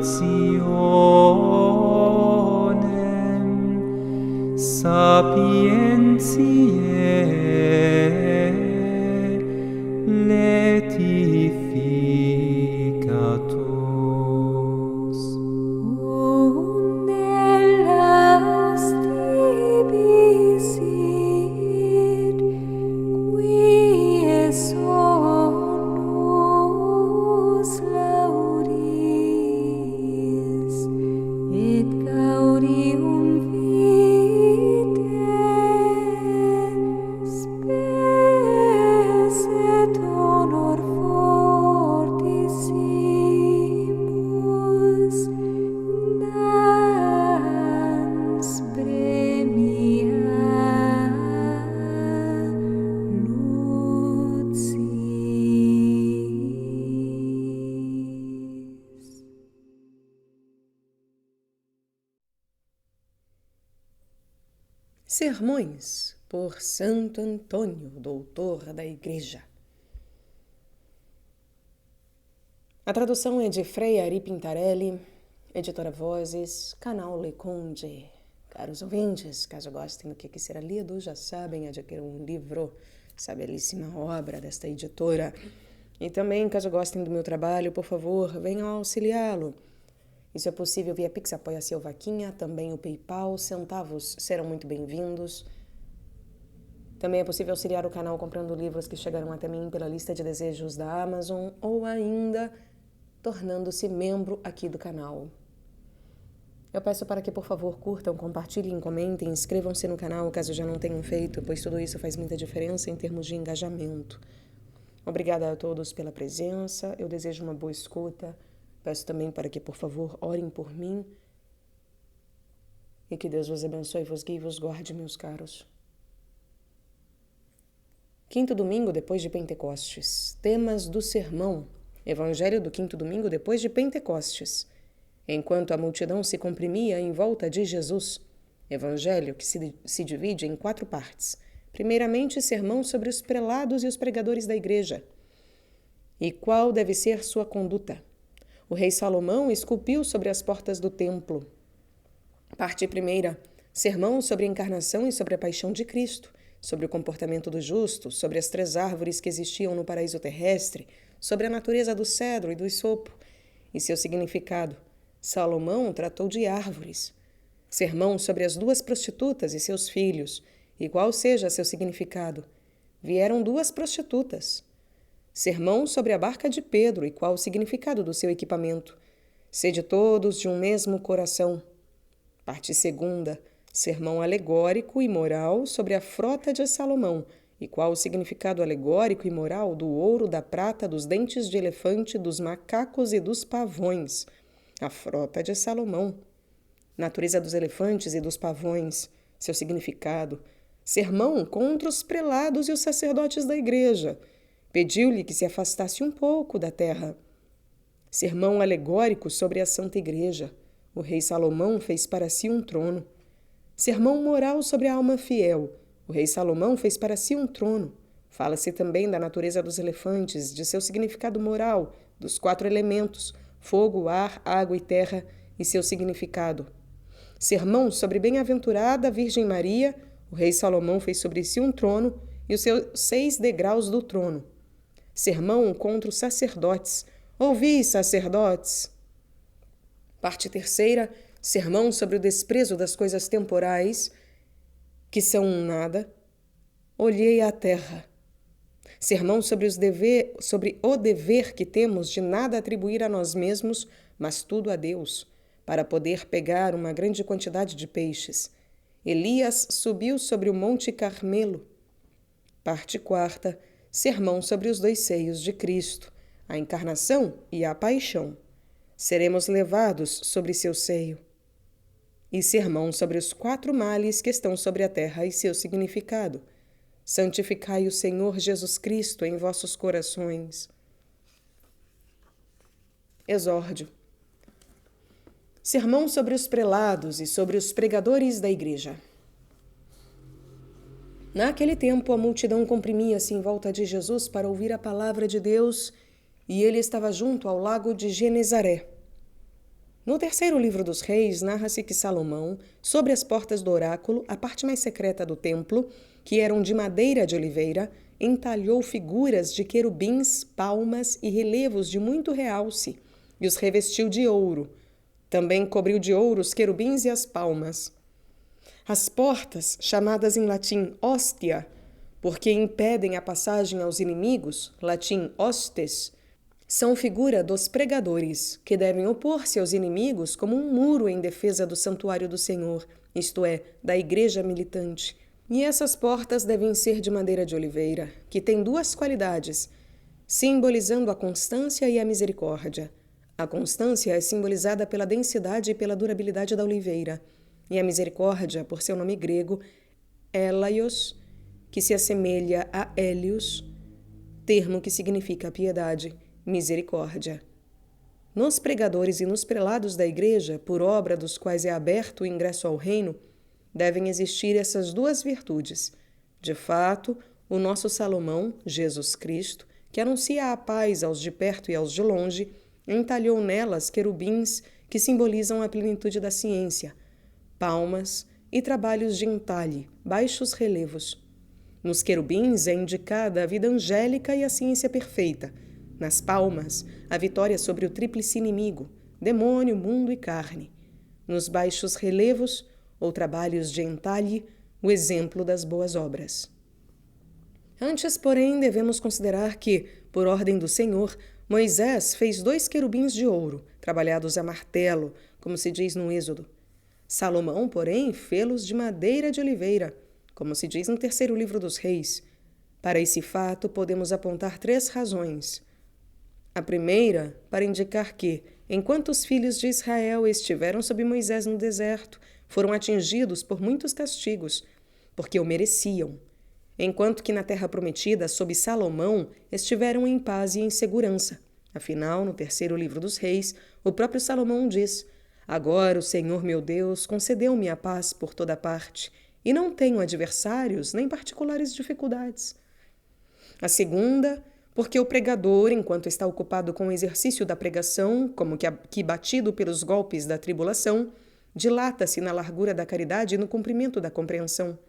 nationem sapientiae letificatus. Undelas tibi sit, qui sonus laudis, et gaudium vitae spes et honor fortissimus dans premia lucis. Sermões por Santo Antônio, doutor da Igreja. A tradução é de Frei Ari Pintarelli, editora Vozes, canal Le Conde. Caros ouvintes, caso gostem do que será lido, já sabem, adquirir um livro, essa belíssima obra desta editora. E também, caso gostem do meu trabalho, por favor, venham auxiliá-lo. Isso é possível via Pix, Apoia-se ou Vaquinha, também o PayPal, centavos serão muito bem-vindos. Também é possível auxiliar o canal comprando livros que chegaram até mim pela lista de desejos da Amazon ou ainda tornando-se membro aqui do canal. Eu peço para que, por favor, curtam, compartilhem, comentem, inscrevam-se no canal caso já não tenham feito, pois tudo isso faz muita diferença em termos de engajamento. Obrigada a todos pela presença, eu desejo uma boa escuta. Peço também para que, por favor, orem por mim e que Deus vos abençoe, vos guie e vos guarde, meus caros. Quinto domingo depois de Pentecostes. Temas do sermão. Evangelho do quinto domingo depois de Pentecostes. Enquanto a multidão se comprimia em volta de Jesus. Evangelho que se divide em 4 partes. Primeiramente, sermão sobre os prelados e os pregadores da igreja. E qual deve ser sua conduta? O rei Salomão esculpiu sobre as portas do templo. Parte primeira, sermão sobre a encarnação e sobre a paixão de Cristo, sobre o comportamento do justo, sobre as 3 árvores que existiam no paraíso terrestre, sobre a natureza do cedro e do isopo e seu significado. Salomão tratou de árvores. Sermão sobre as 2 prostitutas e seus filhos, e qual seja seu significado. Vieram 2 prostitutas. Sermão sobre a barca de Pedro e qual o significado do seu equipamento. Sede todos de um mesmo coração. Parte segunda, sermão alegórico e moral sobre a frota de Salomão e qual o significado alegórico e moral do ouro, da prata, dos dentes de elefante, dos macacos e dos pavões. A frota de Salomão. Natureza dos elefantes e dos pavões, seu significado. Sermão contra os prelados e os sacerdotes da igreja. Pediu-lhe que se afastasse um pouco da terra. Sermão alegórico sobre a Santa Igreja. O rei Salomão fez para si um trono. Sermão moral sobre a alma fiel. O rei Salomão fez para si um trono. Fala-se também da natureza dos elefantes, de seu significado moral, dos 4 elementos, fogo, ar, água e terra, e seu significado. Sermão sobre bem-aventurada Virgem Maria. O rei Salomão fez sobre si um trono e os seus 6 degraus do trono. Sermão contra os sacerdotes. Ouvi, sacerdotes! Parte terceira, sermão sobre o desprezo das coisas temporais, que são um nada. Olhei a terra. Sermão sobre o dever que temos de nada atribuir a nós mesmos, mas tudo a Deus, para poder pegar uma grande quantidade de peixes. Elias subiu sobre o Monte Carmelo. Parte quarta, sermão sobre os 2 seios de Cristo, a encarnação e a paixão. Seremos levados sobre seu seio. E sermão sobre os 4 males que estão sobre a terra e seu significado. Santificai o Senhor Jesus Cristo em vossos corações. Exórdio. Sermão sobre os prelados e sobre os pregadores da igreja. Naquele tempo, a multidão comprimia-se em volta de Jesus para ouvir a palavra de Deus, e ele estava junto ao lago de Genezaré. No terceiro livro dos Reis, narra-se que Salomão, sobre as portas do oráculo, a parte mais secreta do templo, que eram de madeira de oliveira, entalhou figuras de querubins, palmas e relevos de muito realce, e os revestiu de ouro. Também cobriu de ouro os querubins e as palmas. As portas, chamadas em latim hóstia, porque impedem a passagem aos inimigos, latim hostes, são figura dos pregadores, que devem opor-se aos inimigos como um muro em defesa do santuário do Senhor, isto é, da igreja militante. E essas portas devem ser de madeira de oliveira, que tem duas qualidades, simbolizando a constância e a misericórdia. A constância é simbolizada pela densidade e pela durabilidade da oliveira, e a misericórdia, por seu nome grego, elaios, que se assemelha a Hélios, termo que significa piedade, misericórdia. Nos pregadores e nos prelados da igreja, por obra dos quais é aberto o ingresso ao reino, devem existir essas duas virtudes. De fato, o nosso Salomão, Jesus Cristo, que anuncia a paz aos de perto e aos de longe, entalhou nelas querubins que simbolizam a plenitude da ciência, palmas e trabalhos de entalhe, baixos relevos. Nos querubins é indicada a vida angélica e a ciência perfeita. Nas palmas, a vitória sobre o tríplice inimigo, demônio, mundo e carne. Nos baixos relevos, ou trabalhos de entalhe, o exemplo das boas obras. Antes, porém, devemos considerar que, por ordem do Senhor, Moisés fez 2 querubins de ouro, trabalhados a martelo, como se diz no Êxodo. Salomão, porém, fê-los de madeira de oliveira, como se diz no terceiro livro dos Reis. Para esse fato, podemos apontar 3 razões. A primeira, para indicar que, enquanto os filhos de Israel estiveram sob Moisés no deserto, foram atingidos por muitos castigos, porque o mereciam, enquanto que na terra prometida, sob Salomão, estiveram em paz e em segurança. Afinal, no terceiro livro dos Reis, o próprio Salomão diz: agora o Senhor meu Deus concedeu-me a paz por toda parte, e não tenho adversários nem particulares dificuldades. A segunda, porque o pregador, enquanto está ocupado com o exercício da pregação, como que batido pelos golpes da tribulação, dilata-se na largura da caridade e no comprimento da compreensão.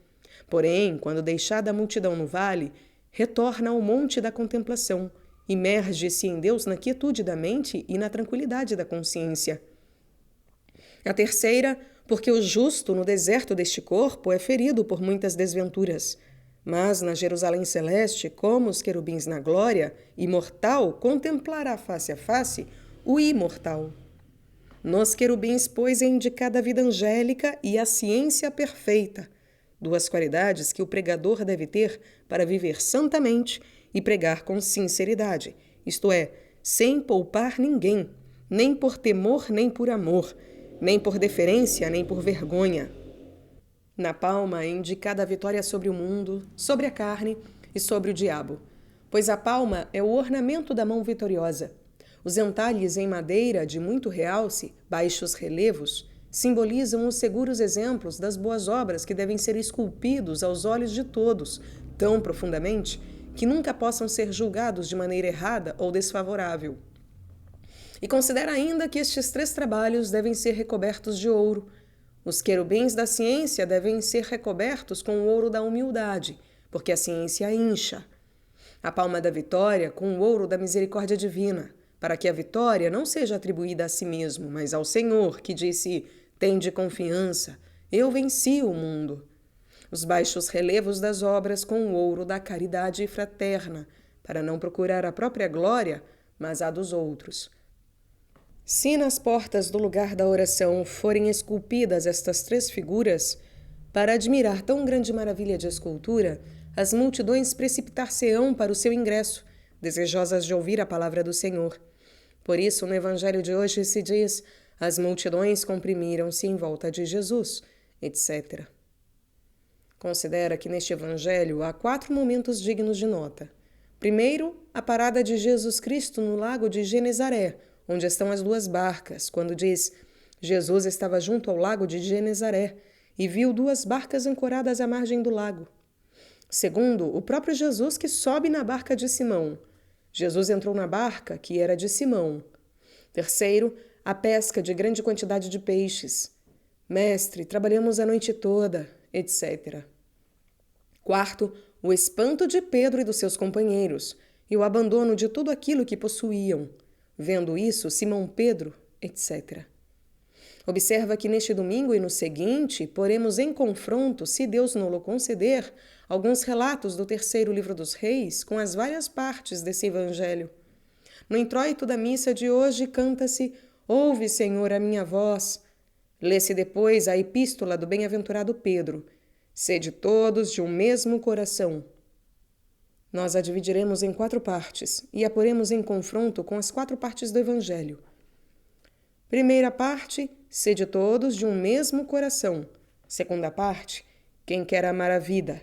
Porém, quando deixada a multidão no vale, retorna ao monte da contemplação, imerge-se em Deus na quietude da mente e na tranquilidade da consciência. A terceira, porque o justo no deserto deste corpo é ferido por muitas desventuras, mas na Jerusalém celeste, como os querubins na glória, imortal contemplará face a face o imortal. Nos querubins, pois, é indicada a vida angélica e a ciência perfeita, 2 qualidades que o pregador deve ter para viver santamente e pregar com sinceridade, isto é, sem poupar ninguém, nem por temor nem por amor, nem por deferência nem por vergonha. Na palma é indicada a vitória sobre o mundo, sobre a carne e sobre o diabo, pois a palma é o ornamento da mão vitoriosa. Os entalhes em madeira de muito realce, baixos relevos, simbolizam os seguros exemplos das boas obras que devem ser esculpidos aos olhos de todos, tão profundamente que nunca possam ser julgados de maneira errada ou desfavorável. E considera ainda que estes 3 trabalhos devem ser recobertos de ouro. Os querubins da ciência devem ser recobertos com o ouro da humildade, porque a ciência incha. A palma da vitória com o ouro da misericórdia divina, para que a vitória não seja atribuída a si mesmo, mas ao Senhor, que disse: tende confiança, eu venci o mundo. Os baixos relevos das obras com o ouro da caridade fraterna, para não procurar a própria glória, mas a dos outros. Se nas portas do lugar da oração forem esculpidas estas 3 figuras, para admirar tão grande maravilha de escultura, as multidões precipitar-se-ão para o seu ingresso, desejosas de ouvir a palavra do Senhor. Por isso, no Evangelho de hoje se diz: as multidões comprimiram-se em volta de Jesus, etc. Considera que neste Evangelho há 4 momentos dignos de nota. Primeiro, a parada de Jesus Cristo no lago de Genezaré, onde estão as 2 barcas, quando diz: Jesus estava junto ao lago de Genezaré e viu 2 barcas ancoradas à margem do lago. Segundo, o próprio Jesus que sobe na barca de Simão. Jesus entrou na barca, que era de Simão. Terceiro, a pesca de grande quantidade de peixes. Mestre, trabalhamos a noite toda, etc. Quarto, o espanto de Pedro e dos seus companheiros e o abandono de tudo aquilo que possuíam. Vendo isso, Simão Pedro, etc. Observa que neste domingo e no seguinte, poremos em confronto, se Deus nos conceder, alguns relatos do terceiro livro dos Reis com as várias partes desse evangelho. No introito da missa de hoje canta-se Ouve, Senhor, a minha voz. Lê-se depois a epístola do bem-aventurado Pedro. Sede todos de um mesmo coração. Nós a dividiremos em 4 partes e a poremos em confronto com as 4 partes do evangelho. Primeira parte, sede todos de um mesmo coração. Segunda parte, quem quer amar a vida.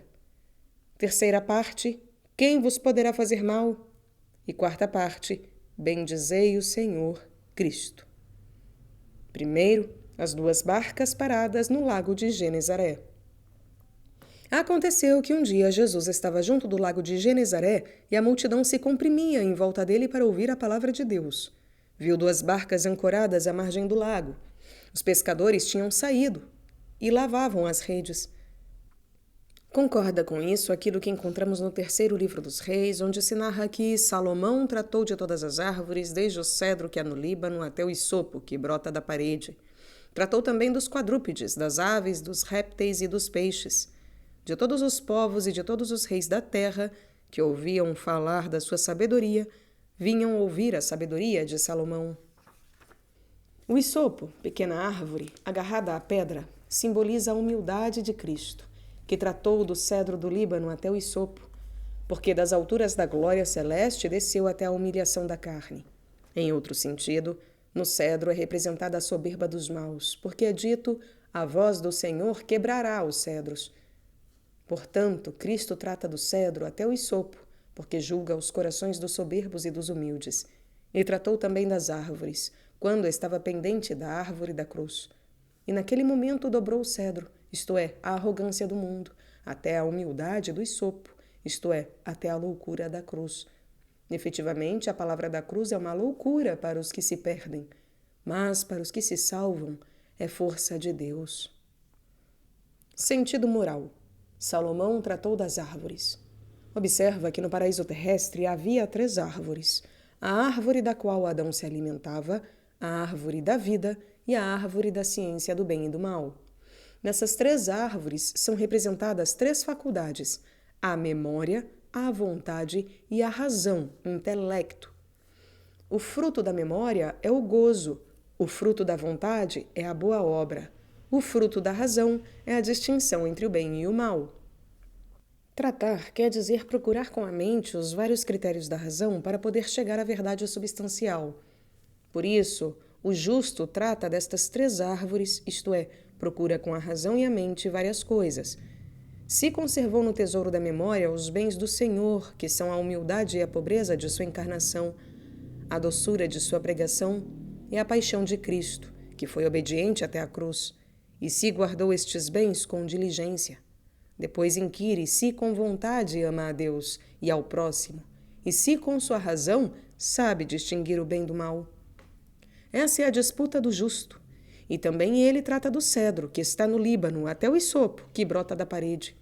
Terceira parte, quem vos poderá fazer mal? E quarta parte, bendizei o Senhor Cristo. Primeiro, as 2 barcas paradas no lago de Genezaré. Aconteceu que um dia Jesus estava junto do lago de Genezaré e a multidão se comprimia em volta dele para ouvir a palavra de Deus. Viu 2 barcas ancoradas à margem do lago. Os pescadores tinham saído e lavavam as redes. Concorda com isso aquilo que encontramos no terceiro livro dos Reis, onde se narra que Salomão tratou de todas as árvores, desde o cedro que há no Líbano até o isopo que brota da parede. Tratou também dos quadrúpedes, das aves, dos répteis e dos peixes, de todos os povos e de todos os reis da terra que ouviam falar da sua sabedoria, vinham ouvir a sabedoria de Salomão. O isopo, pequena árvore, agarrada à pedra, simboliza a humildade de Cristo, que tratou do cedro do Líbano até o isopo, porque das alturas da glória celeste desceu até a humilhação da carne. Em outro sentido, no cedro é representada a soberba dos maus, porque é dito, a voz do Senhor quebrará os cedros. Portanto, Cristo trata do cedro até o isopo, porque julga os corações dos soberbos e dos humildes. E tratou também das árvores, quando estava pendente da árvore da cruz. E naquele momento dobrou o cedro, isto é, a arrogância do mundo, até a humildade do isopo, isto é, até a loucura da cruz. Efetivamente, a palavra da cruz é uma loucura para os que se perdem, mas para os que se salvam é força de Deus. Sentido moral. Salomão tratou das árvores. Observa que no paraíso terrestre havia 3 árvores: a árvore da qual Adão se alimentava, a árvore da vida e a árvore da ciência do bem e do mal. Nessas 3 árvores são representadas 3 faculdades: a memória, a vontade e a razão, o intelecto. O fruto da memória é o gozo, o fruto da vontade é a boa obra, o fruto da razão é a distinção entre o bem e o mal. Tratar quer dizer procurar com a mente os vários critérios da razão para poder chegar à verdade substancial. Por isso, o justo trata destas 3 árvores, isto é, procura com a razão e a mente várias coisas. Se conservou no tesouro da memória os bens do Senhor, que são a humildade e a pobreza de sua encarnação, a doçura de sua pregação e a paixão de Cristo, que foi obediente até a cruz, e se guardou estes bens com diligência. Depois inquire se com vontade ama a Deus e ao próximo, e se com sua razão sabe distinguir o bem do mal. Essa é a disputa do justo. E também ele trata do cedro, que está no Líbano, até o isopo, que brota da parede.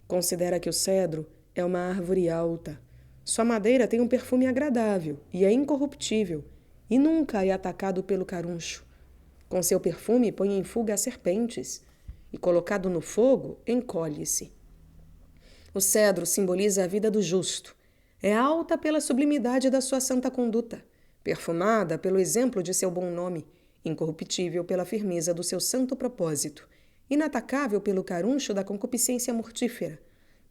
Considera que o cedro é uma árvore alta. Sua madeira tem um perfume agradável e é incorruptível, e nunca é atacado pelo caruncho. Com seu perfume põe em fuga as serpentes, e colocado no fogo, encolhe-se. O cedro simboliza a vida do justo. É alta pela sublimidade da sua santa conduta, perfumada pelo exemplo de seu bom nome, incorruptível pela firmeza do seu santo propósito, inatacável pelo caruncho da concupiscência mortífera.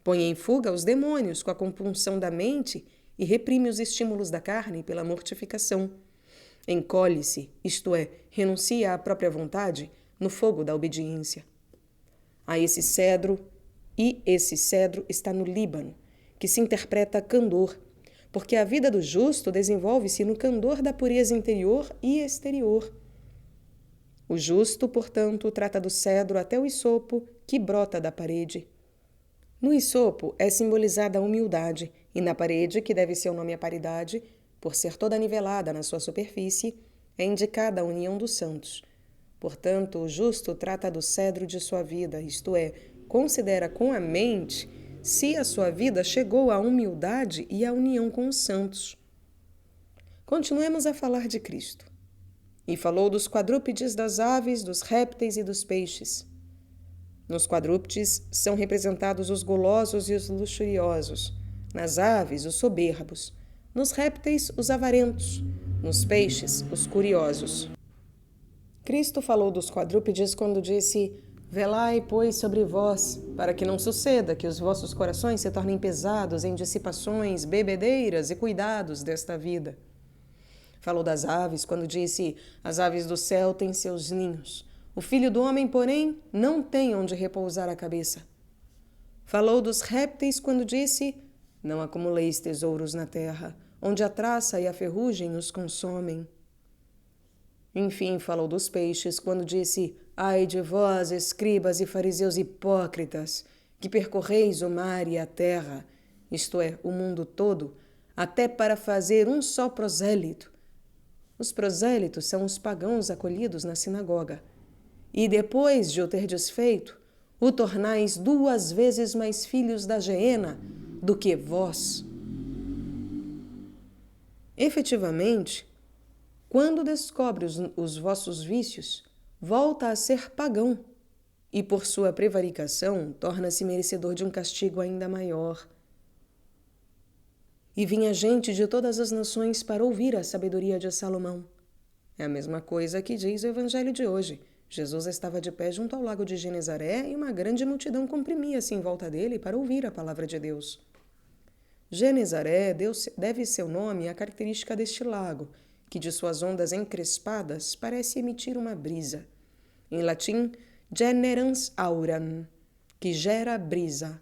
Põe em fuga os demônios com a compunção da mente e reprime os estímulos da carne pela mortificação. Encolhe-se, isto é, renuncia à própria vontade, no fogo da obediência. A esse cedro está no Líbano, que se interpreta candor, porque a vida do justo desenvolve-se no candor da pureza interior e exterior. O justo, portanto, trata do cedro até o isopo, que brota da parede. No isopo é simbolizada a humildade, e na parede, que deve seu nome à paridade, por ser toda nivelada na sua superfície, é indicada a união dos santos. Portanto, o justo trata do cedro de sua vida, isto é, considera com a mente se a sua vida chegou à humildade e à união com os santos. Continuemos a falar de Cristo. E falou dos quadrúpedes, das aves, dos répteis e dos peixes. Nos quadrúpedes são representados os golosos e os luxuriosos, nas aves, os soberbos, nos répteis, os avarentos, nos peixes, os curiosos. Cristo falou dos quadrúpedes quando disse: velai, pois, sobre vós, para que não suceda que os vossos corações se tornem pesados em dissipações, bebedeiras e cuidados desta vida. Falou das aves quando disse: as aves do céu têm seus ninhos. O filho do homem, porém, não tem onde repousar a cabeça. Falou dos répteis quando disse: não acumuleis tesouros na terra, onde a traça e a ferrugem os consomem. Enfim, falou dos peixes quando disse: ai de vós, escribas e fariseus hipócritas, que percorreis o mar e a terra, isto é, o mundo todo, até para fazer um só prosélito. Os prosélitos são os pagãos acolhidos na sinagoga. E depois de o terdes feito, o tornais 2 vezes mais filhos da geena do que vós. Efetivamente, quando descobre os vossos vícios, volta a ser pagão e, por sua prevaricação, torna-se merecedor de um castigo ainda maior. E vinha gente de todas as nações para ouvir a sabedoria de Salomão. É a mesma coisa que diz o Evangelho de hoje. Jesus estava de pé junto ao lago de Genezaré e uma grande multidão comprimia-se em volta dele para ouvir a palavra de Deus. Genezaré deve seu nome à característica deste lago, que de suas ondas encrespadas parece emitir uma brisa. Em latim, generans auram, que gera brisa.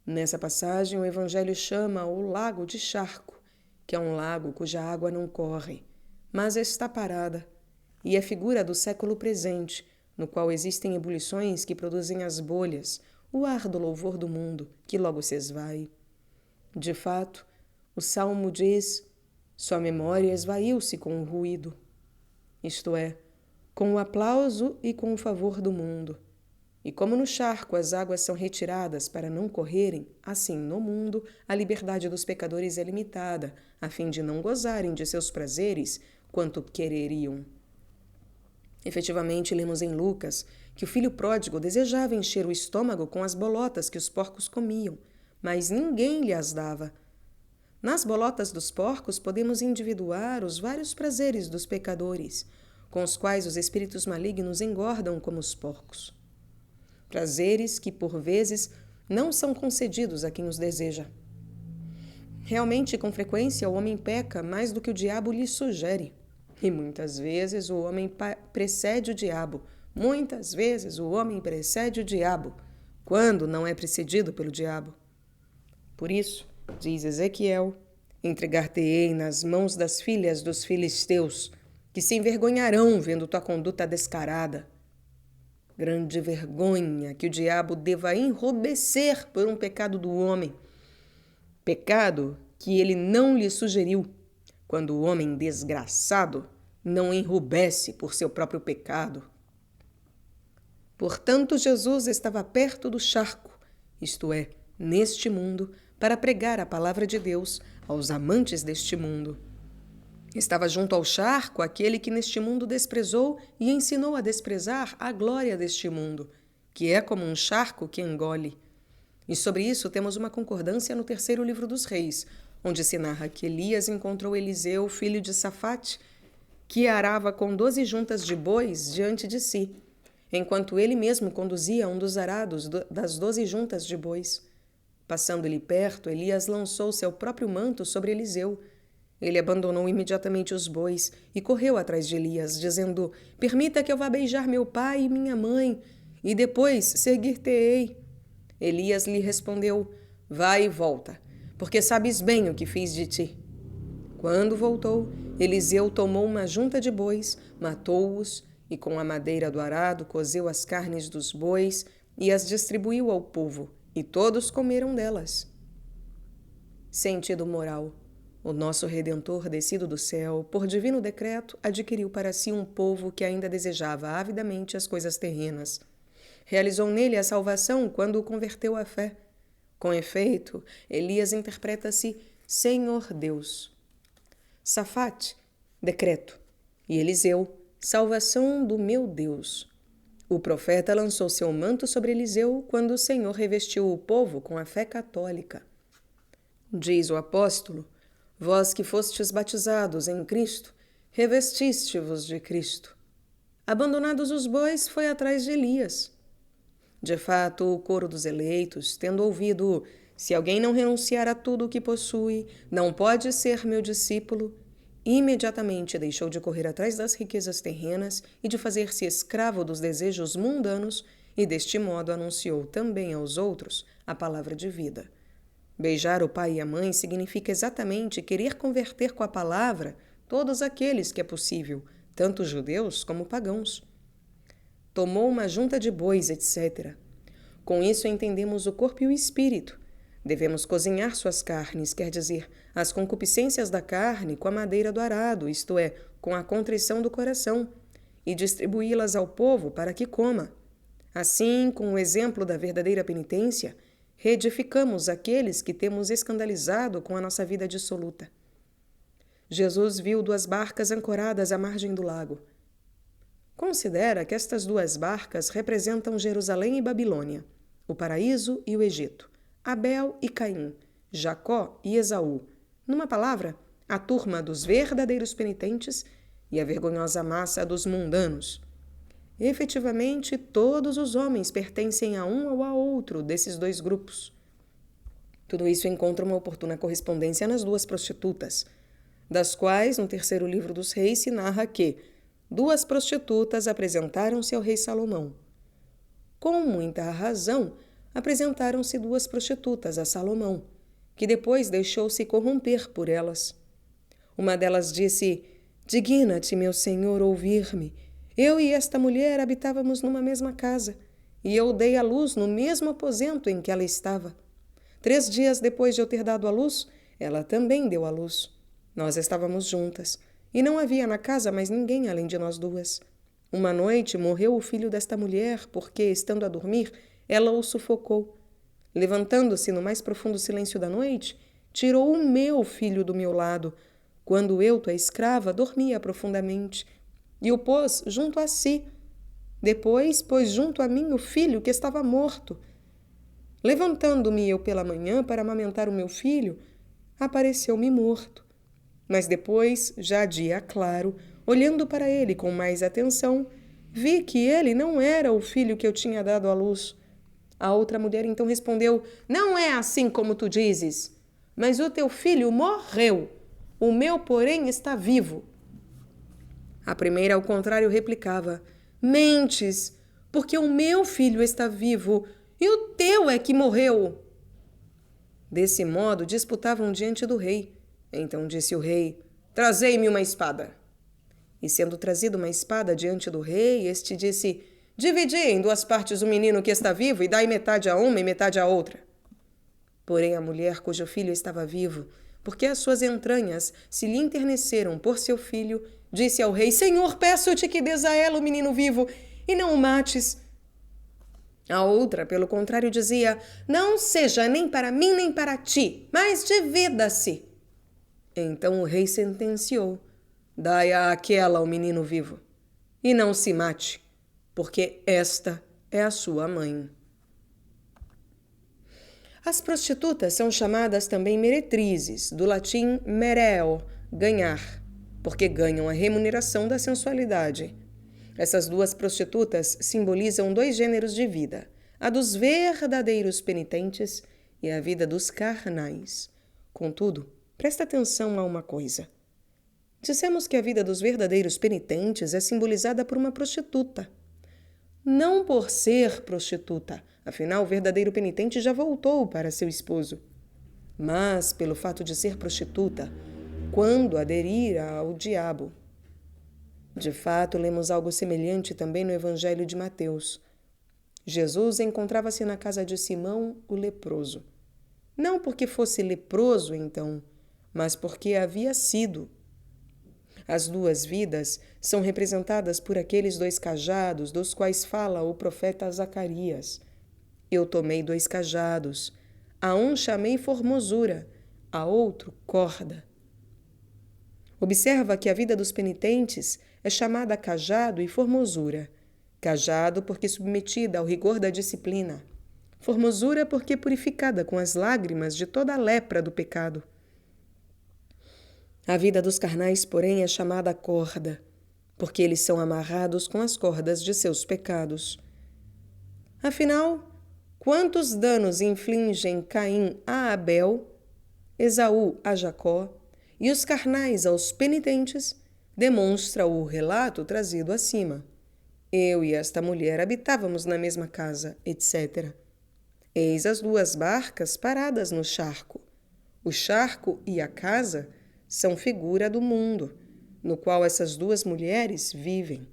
Nessa passagem, o Evangelho chama o lago de charco, que é um lago cuja água não corre, mas está parada, e é figura do século presente, no qual existem ebulições que produzem as bolhas, o ar do louvor do mundo, que logo se esvai. De fato, o Salmo diz: sua memória esvaiu-se com o ruído, isto é, com o aplauso e com o favor do mundo. E como no charco as águas são retiradas para não correrem, assim no mundo a liberdade dos pecadores é limitada, a fim de não gozarem de seus prazeres quanto quereriam. Efetivamente, lemos em Lucas que o filho pródigo desejava encher o estômago com as bolotas que os porcos comiam, mas ninguém lhe as dava. Nas bolotas dos porcos podemos individuar os vários prazeres dos pecadores, com os quais os espíritos malignos engordam como os porcos. Prazeres que, por vezes, não são concedidos a quem os deseja. Realmente, com frequência, o homem peca mais do que o diabo lhe sugere. E muitas vezes o homem precede o diabo. Muitas vezes o homem precede o diabo, quando não é precedido pelo diabo. Por isso, diz Ezequiel: entregar-te-ei nas mãos das filhas dos filisteus, que se envergonharão vendo tua conduta descarada. Grande vergonha que o diabo deva enrubescer por um pecado do homem. Pecado que ele não lhe sugeriu, quando o homem desgraçado não enrubesce por seu próprio pecado. Portanto, Jesus estava perto do charco, isto é, neste mundo, para pregar a palavra de Deus aos amantes deste mundo. Estava junto ao charco aquele que neste mundo desprezou e ensinou a desprezar a glória deste mundo, que é como um charco que engole. E sobre isso temos uma concordância no 3º livro dos Reis, onde se narra que Elias encontrou Eliseu, filho de Safate, que arava com 12 juntas de bois diante de si, enquanto ele mesmo conduzia um dos arados das 12 juntas de bois. Passando-lhe perto, Elias lançou seu próprio manto sobre Eliseu. Ele abandonou imediatamente os bois e correu atrás de Elias, dizendo: permita que eu vá beijar meu pai e minha mãe, e depois seguir-te-ei. Elias lhe respondeu: vai e volta, porque sabes bem o que fiz de ti. Quando voltou, Eliseu tomou uma junta de bois, matou-os, e com a madeira do arado cozeu as carnes dos bois e as distribuiu ao povo, e todos comeram delas. Sentido moral: O nosso Redentor, descido do céu, por divino decreto, adquiriu para si um povo que ainda desejava avidamente as coisas terrenas. Realizou nele a salvação quando o converteu à fé. Com efeito, Elias interpreta-se Senhor Deus. Safate, decreto. E Eliseu, salvação do meu Deus. O profeta lançou seu manto sobre Eliseu quando o Senhor revestiu o povo com a fé católica. Diz o apóstolo: vós que fostes batizados em Cristo, revestiste-vos de Cristo. Abandonados os bois, foi atrás de Elias. De fato, o coro dos eleitos, tendo ouvido: se alguém não renunciar a tudo o que possui, não pode ser meu discípulo, imediatamente deixou de correr atrás das riquezas terrenas e de fazer-se escravo dos desejos mundanos, e deste modo anunciou também aos outros a palavra de vida. Beijar o pai e a mãe significa exatamente querer converter com a palavra todos aqueles que é possível, tanto judeus como pagãos. Tomou uma junta de bois, etc. Com isso entendemos o corpo e o espírito. Devemos cozinhar suas carnes, quer dizer, as concupiscências da carne com a madeira do arado, isto é, com a contrição do coração, e distribuí-las ao povo para que coma. Assim, com o exemplo da verdadeira penitência, reedificamos aqueles que temos escandalizado com a nossa vida dissoluta. Jesus viu 2 barcas ancoradas à margem do lago. Considera que estas 2 barcas representam Jerusalém e Babilônia, o paraíso e o Egito, Abel e Caim, Jacó e Esaú, numa palavra, a turma dos verdadeiros penitentes e a vergonhosa massa dos mundanos. Efetivamente, todos os homens pertencem a um ou a outro desses 2 grupos. Tudo isso encontra uma oportuna correspondência nas 2 prostitutas, das quais, no 3º livro dos Reis, se narra que 2 prostitutas apresentaram-se ao rei Salomão. Com muita razão, apresentaram-se 2 prostitutas a Salomão, que depois deixou-se corromper por elas. Uma delas disse: digna-te, meu senhor, ouvir-me. Eu e esta mulher habitávamos numa mesma casa, e eu dei à luz no mesmo aposento em que ela estava. 3 dias depois de eu ter dado à luz, ela também deu à luz. Nós estávamos juntas, e não havia na casa mais ninguém além de nós 2. Uma noite morreu o filho desta mulher, porque, estando a dormir, ela o sufocou. Levantando-se no mais profundo silêncio da noite, tirou o meu filho do meu lado, quando eu, tua escrava, dormia profundamente, e o pôs junto a si. Depois pôs junto a mim o filho que estava morto. Levantando-me eu pela manhã para amamentar o meu filho, apareceu-me morto. Mas depois, já dia claro, olhando para ele com mais atenção, vi que ele não era o filho que eu tinha dado à luz. A outra mulher então respondeu: não é assim como tu dizes, mas o teu filho morreu, o meu, porém, está vivo. A primeira, ao contrário, replicava: mentes, porque o meu filho está vivo e o teu é que morreu. Desse modo, disputavam diante do rei. Então disse o rei: trazei-me uma espada. E sendo trazido uma espada diante do rei, este disse: dividi em 2 partes o menino que está vivo e dai metade a uma e metade a outra. Porém a mulher cujo filho estava vivo, porque as suas entranhas se lhe enterneceram por seu filho, disse ao rei: Senhor, peço-te que dês a ela o menino vivo e não o mates. A outra, pelo contrário, dizia: não seja nem para mim nem para ti, mas divida-se. Então o rei sentenciou: dai àquela o menino vivo, e não se mate, porque esta é a sua mãe. As prostitutas são chamadas também meretrizes, do latim mereo, ganhar, porque ganham a remuneração da sensualidade. Essas 2 prostitutas simbolizam 2 gêneros de vida, a dos verdadeiros penitentes e a vida dos carnais. Contudo, presta atenção a uma coisa. Dissemos que a vida dos verdadeiros penitentes é simbolizada por uma prostituta. Não por ser prostituta, afinal o verdadeiro penitente já voltou para seu esposo, mas pelo fato de ser prostituta, quando aderir ao diabo. De fato, lemos algo semelhante também no Evangelho de Mateus. Jesus encontrava-se na casa de Simão, o leproso. Não porque fosse leproso, então, mas porque havia sido. As duas vidas são representadas por aqueles 2 cajados dos quais fala o profeta Zacarias. Eu tomei 2 cajados, a um chamei formosura, a outro corda. Observa que a vida dos penitentes é chamada cajado e formosura. Cajado porque submetida ao rigor da disciplina. Formosura porque purificada com as lágrimas de toda a lepra do pecado. A vida dos carnais, porém, é chamada corda, porque eles são amarrados com as cordas de seus pecados. Afinal, quantos danos infligem Caim a Abel, Esaú a Jacó e os carnais aos penitentes, demonstra o relato trazido acima. Eu e esta mulher habitávamos na mesma casa, etc. Eis as 2 barcas paradas no charco. O charco e a casa são figura do mundo, no qual essas 2 mulheres vivem.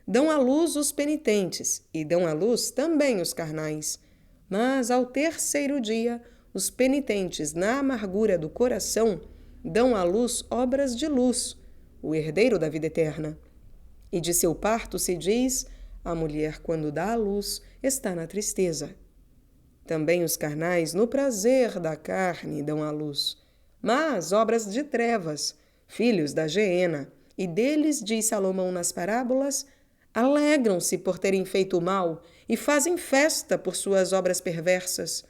Dão à luz os penitentes e dão à luz também os carnais, mas ao 3º dia, os penitentes, na amargura do coração, dão à luz obras de luz, o herdeiro da vida eterna. E de seu parto se diz, a mulher quando dá à luz está na tristeza. Também os carnais no prazer da carne dão à luz, mas obras de trevas, filhos da geena, e deles, diz Salomão nas parábolas, alegram-se por terem feito o mal e fazem festa por suas obras perversas.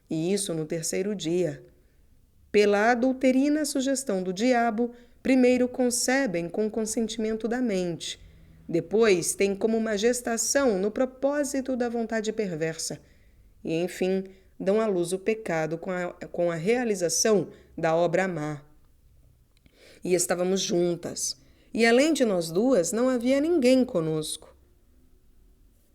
E isso no 3º dia. Pela adulterina sugestão do diabo, primeiro concebem com consentimento da mente, depois têm como uma gestação no propósito da vontade perversa, e, enfim, dão à luz o pecado com a realização da obra má. E estávamos juntas, e além de nós 2, não havia ninguém conosco.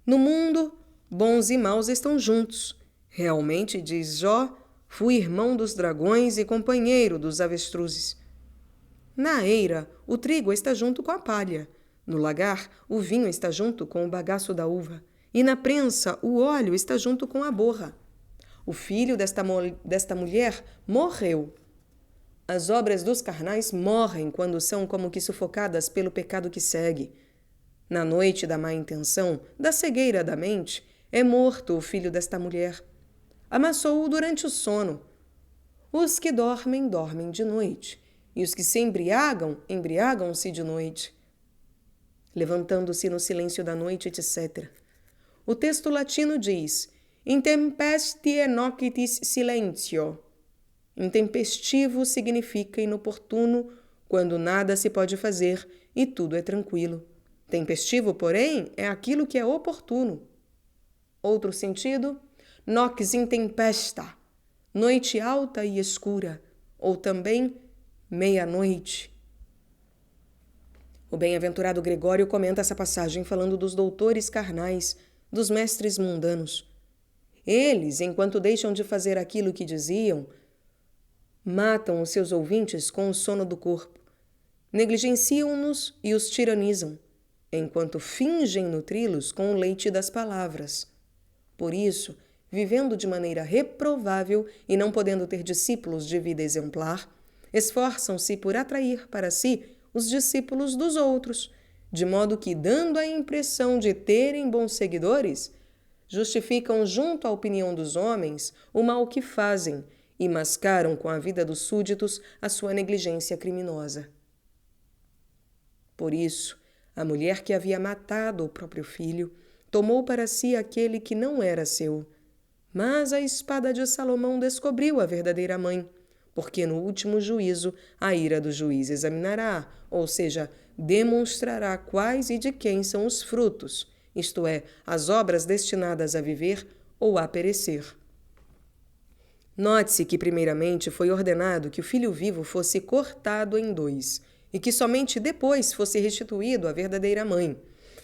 No mundo, bons e maus estão juntos. Realmente, diz Jó, fui irmão dos dragões e companheiro dos avestruzes. Na eira, o trigo está junto com a palha. No lagar, o vinho está junto com o bagaço da uva. E na prensa, o óleo está junto com a borra. O filho desta mulher morreu. As obras dos carnais morrem quando são como que sufocadas pelo pecado que segue. Na noite da má intenção, da cegueira da mente, é morto o filho desta mulher. Amassou-o durante o sono. Os que dormem, dormem de noite, e os que se embriagam, embriagam-se de noite. Levantando-se no silêncio da noite, etc. O texto latino diz: intempestie nocitis silentio. Intempestivo significa inoportuno, quando nada se pode fazer e tudo é tranquilo. Tempestivo, porém, é aquilo que é oportuno. Outro sentido, nox intempesta, noite alta e escura, ou também meia-noite. O bem-aventurado Gregório comenta essa passagem falando dos doutores carnais, dos mestres mundanos. Eles, enquanto deixam de fazer aquilo que diziam, matam os seus ouvintes com o sono do corpo, negligenciam-nos e os tiranizam, enquanto fingem nutri-los com o leite das palavras. Por isso, vivendo de maneira reprovável e não podendo ter discípulos de vida exemplar, esforçam-se por atrair para si os discípulos dos outros, de modo que, dando a impressão de terem bons seguidores, justificam junto à opinião dos homens o mal que fazem e mascaram com a vida dos súditos a sua negligência criminosa. Por isso, a mulher que havia matado o próprio filho tomou para si aquele que não era seu. Mas a espada de Salomão descobriu a verdadeira mãe, porque no último juízo a ira do juiz examinará, ou seja, demonstrará quais e de quem são os frutos, isto é, as obras destinadas a viver ou a perecer. Note-se que primeiramente foi ordenado que o filho vivo fosse cortado em 2 e que somente depois fosse restituído à verdadeira mãe,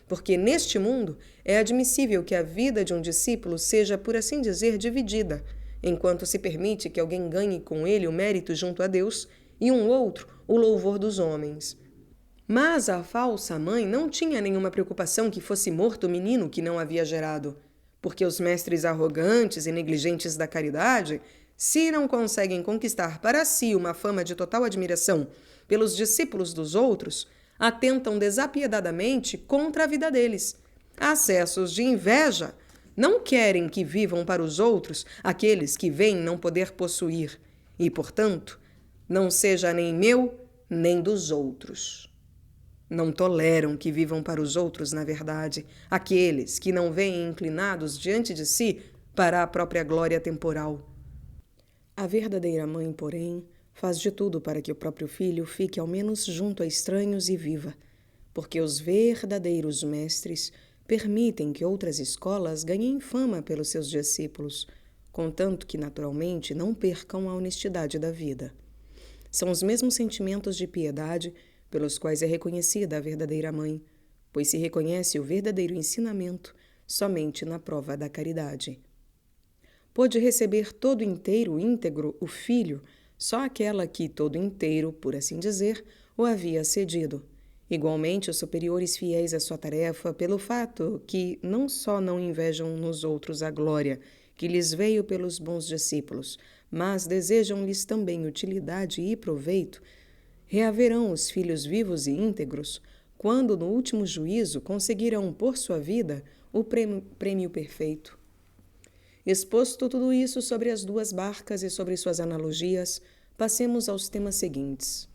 porque neste mundo é admissível que a vida de um discípulo seja, por assim dizer, dividida, enquanto se permite que alguém ganhe com ele o mérito junto a Deus e um outro o louvor dos homens. Mas a falsa mãe não tinha nenhuma preocupação que fosse morto o menino que não havia gerado, porque os mestres arrogantes e negligentes da caridade Se não conseguem conquistar para si uma fama de total admiração pelos discípulos dos outros, atentam desapiedadamente contra a vida deles. Acessos de inveja, não querem que vivam para os outros aqueles que veem não poder possuir, e, portanto, não seja nem meu, nem dos outros. Não toleram que vivam para os outros, na verdade, aqueles que não veem inclinados diante de si para a própria glória temporal. A verdadeira mãe, porém, faz de tudo para que o próprio filho fique ao menos junto a estranhos e viva, porque os verdadeiros mestres permitem que outras escolas ganhem fama pelos seus discípulos, contanto que, naturalmente, não percam a honestidade da vida. São os mesmos sentimentos de piedade pelos quais é reconhecida a verdadeira mãe, pois se reconhece o verdadeiro ensinamento somente na prova da caridade. Pôde receber todo inteiro íntegro o filho, só aquela que todo inteiro, por assim dizer, o havia cedido. Igualmente os superiores fiéis à sua tarefa, pelo fato que não só não invejam nos outros a glória que lhes veio pelos bons discípulos, mas desejam-lhes também utilidade e proveito, reaverão os filhos vivos e íntegros, quando no último juízo conseguirão, por sua vida, o prêmio perfeito. Exposto tudo isso sobre as duas barcas e sobre suas analogias, passemos aos temas seguintes.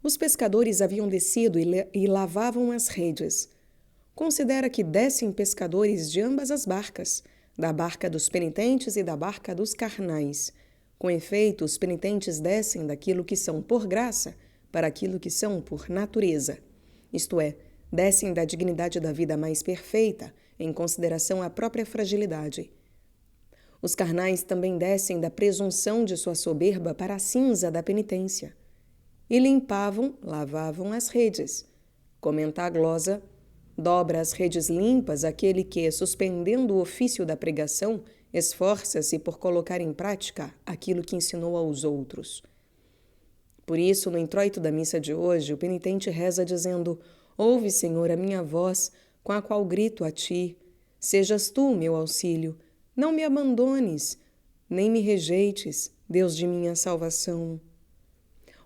Os pescadores haviam descido e lavavam as redes. Considera que descem pescadores de ambas as barcas, da barca dos penitentes e da barca dos carnais. Com efeito, os penitentes descem daquilo que são por graça para aquilo que são por natureza. Isto é, descem da dignidade da vida mais perfeita, em consideração à própria fragilidade. Os carnais também descem da presunção de sua soberba para a cinza da penitência. E lavavam as redes. Comenta a glosa: dobra as redes limpas aquele que, suspendendo o ofício da pregação, esforça-se por colocar em prática aquilo que ensinou aos outros. Por isso, no introito da missa de hoje, o penitente reza dizendo: ouve, Senhor, a minha voz, com a qual grito a ti. Sejas tu meu auxílio. Não me abandones, nem me rejeites, Deus de minha salvação.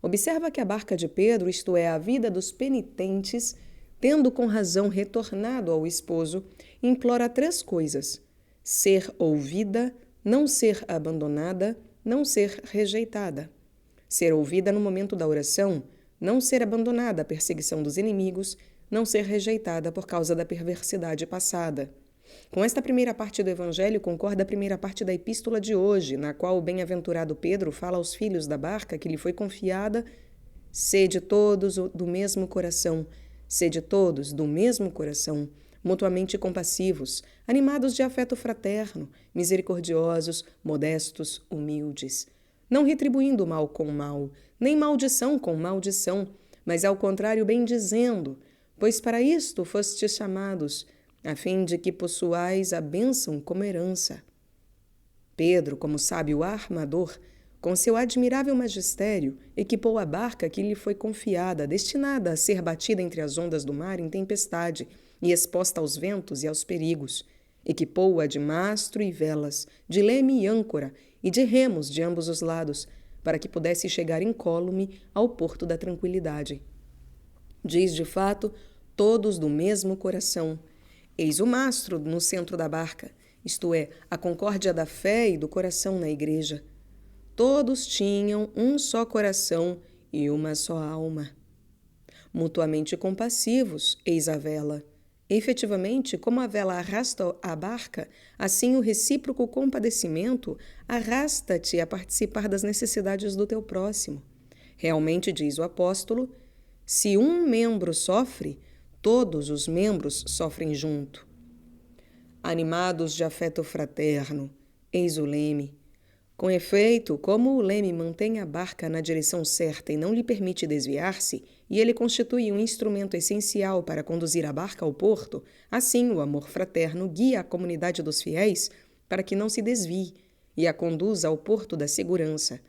Observa que a barca de Pedro, isto é, a vida dos penitentes, tendo com razão retornado ao esposo, implora 3 coisas: ser ouvida, não ser abandonada, não ser rejeitada. Ser ouvida no momento da oração, não ser abandonada à perseguição dos inimigos, não ser rejeitada por causa da perversidade passada. Com esta primeira parte do Evangelho concorda a primeira parte da epístola de hoje, na qual o bem-aventurado Pedro fala aos filhos da barca que lhe foi confiada: sede todos do mesmo coração, sede todos do mesmo coração, mutuamente compassivos, animados de afeto fraterno, misericordiosos, modestos, humildes, não retribuindo mal com mal, nem maldição com maldição, mas ao contrário bendizendo, pois para isto fostes chamados, a fim de que possuais a bênção como herança. Pedro, como sábio armador, com seu admirável magistério, equipou a barca que lhe foi confiada, destinada a ser batida entre as ondas do mar em tempestade e exposta aos ventos e aos perigos. Equipou-a de mastro e velas, de leme e âncora e de remos de ambos os lados, para que pudesse chegar incólume ao porto da tranquilidade. Diz, de fato, todos do mesmo coração. Eis o mastro no centro da barca, isto é, a concórdia da fé e do coração na igreja. Todos tinham um só coração e uma só alma. Mutuamente compassivos, eis a vela. Efetivamente, como a vela arrasta a barca, assim o recíproco compadecimento arrasta-te a participar das necessidades do teu próximo. Realmente, diz o apóstolo, se um membro sofre, todos os membros sofrem junto. Animados de afeto fraterno, eis o leme. Com efeito, como o leme mantém a barca na direção certa e não lhe permite desviar-se, e ele constitui um instrumento essencial para conduzir a barca ao porto, assim o amor fraterno guia a comunidade dos fiéis para que não se desvie e a conduza ao porto da segurança.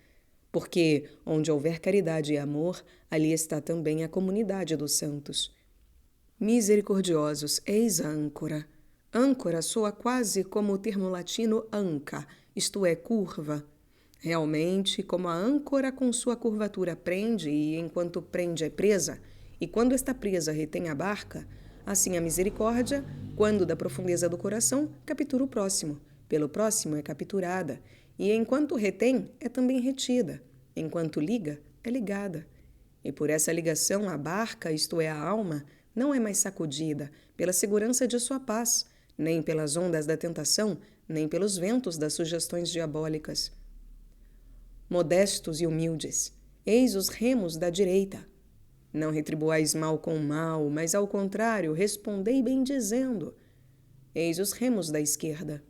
Porque, onde houver caridade e amor, ali está também a comunidade dos santos. Misericordiosos, eis a âncora. Âncora soa quase como o termo latino anca, isto é, curva. Realmente, como a âncora com sua curvatura prende e, enquanto prende, é presa, e quando está presa retém a barca, assim a misericórdia, quando da profundeza do coração, captura o próximo. Pelo próximo é capturada, e enquanto retém, é também retida. Enquanto liga, é ligada. E por essa ligação, a barca, isto é, a alma, não é mais sacudida pela segurança de sua paz, nem pelas ondas da tentação, nem pelos ventos das sugestões diabólicas. Modestos e humildes, eis os remos da direita. Não retribuais mal com mal, mas ao contrário, respondei bem dizendo. Eis os remos da esquerda.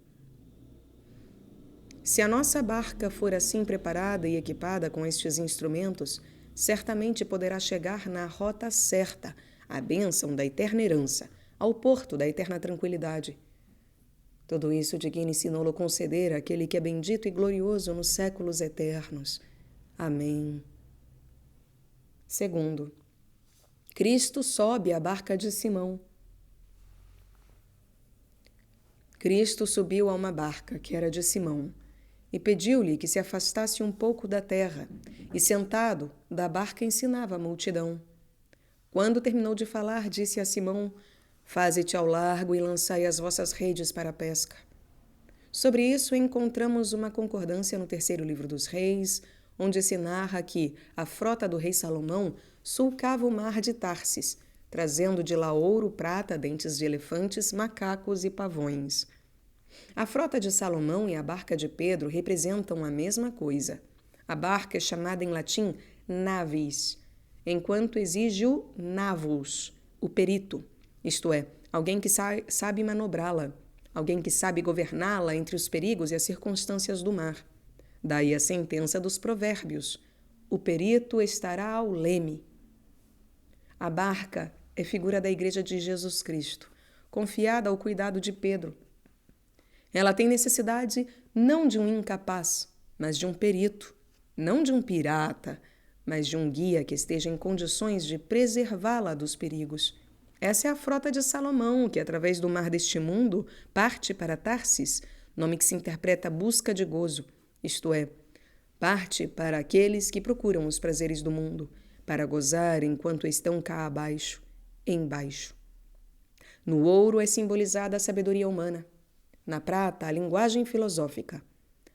Se a nossa barca for assim preparada e equipada com estes instrumentos, certamente poderá chegar na rota certa, à bênção da eterna herança, ao porto da eterna tranquilidade. Tudo isso Diguine ensinou-lo conceder àquele que é bendito e glorioso nos séculos eternos. Amém. Segundo, Cristo sobe à barca de Simão. Cristo subiu a uma barca, que era de Simão, e pediu-lhe que se afastasse um pouco da terra, e sentado, da barca ensinava a multidão. Quando terminou de falar, disse a Simão: Faze-te ao largo e lançai as vossas redes para a pesca. Sobre isso encontramos uma concordância no terceiro livro dos Reis, onde se narra que a frota do rei Salomão sulcava o mar de Tarsis, trazendo de lá ouro, prata, dentes de elefantes, macacos e pavões. A frota de Salomão e a barca de Pedro representam a mesma coisa. A barca é chamada em latim navis, enquanto exige o navus, o perito, isto é, alguém que sabe manobrá-la, alguém que sabe governá-la entre os perigos e as circunstâncias do mar. Daí a sentença dos provérbios: o perito estará ao leme. A barca é figura da Igreja de Jesus Cristo, confiada ao cuidado de Pedro. Ela tem necessidade não de um incapaz, mas de um perito, não de um pirata, mas de um guia que esteja em condições de preservá-la dos perigos. Essa é a frota de Salomão, que, através do mar deste mundo, parte para Tarsis, nome que se interpreta busca de gozo, isto é, parte para aqueles que procuram os prazeres do mundo, para gozar enquanto estão cá abaixo, embaixo. No ouro é simbolizada a sabedoria humana, na prata a linguagem filosófica.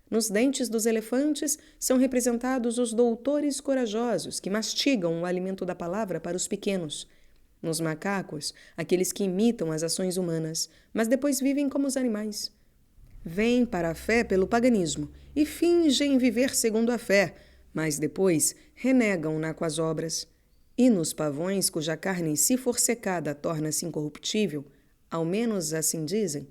Nos dentes dos elefantes são representados os doutores corajosos que mastigam o alimento da palavra para os pequenos. Nos macacos, aqueles que imitam as ações humanas, mas depois vivem como os animais. Vêm para a fé pelo paganismo e fingem viver segundo a fé, mas depois renegam-na com as obras. E nos pavões, cuja carne, se for secada, torna-se incorruptível, ao menos assim dizem,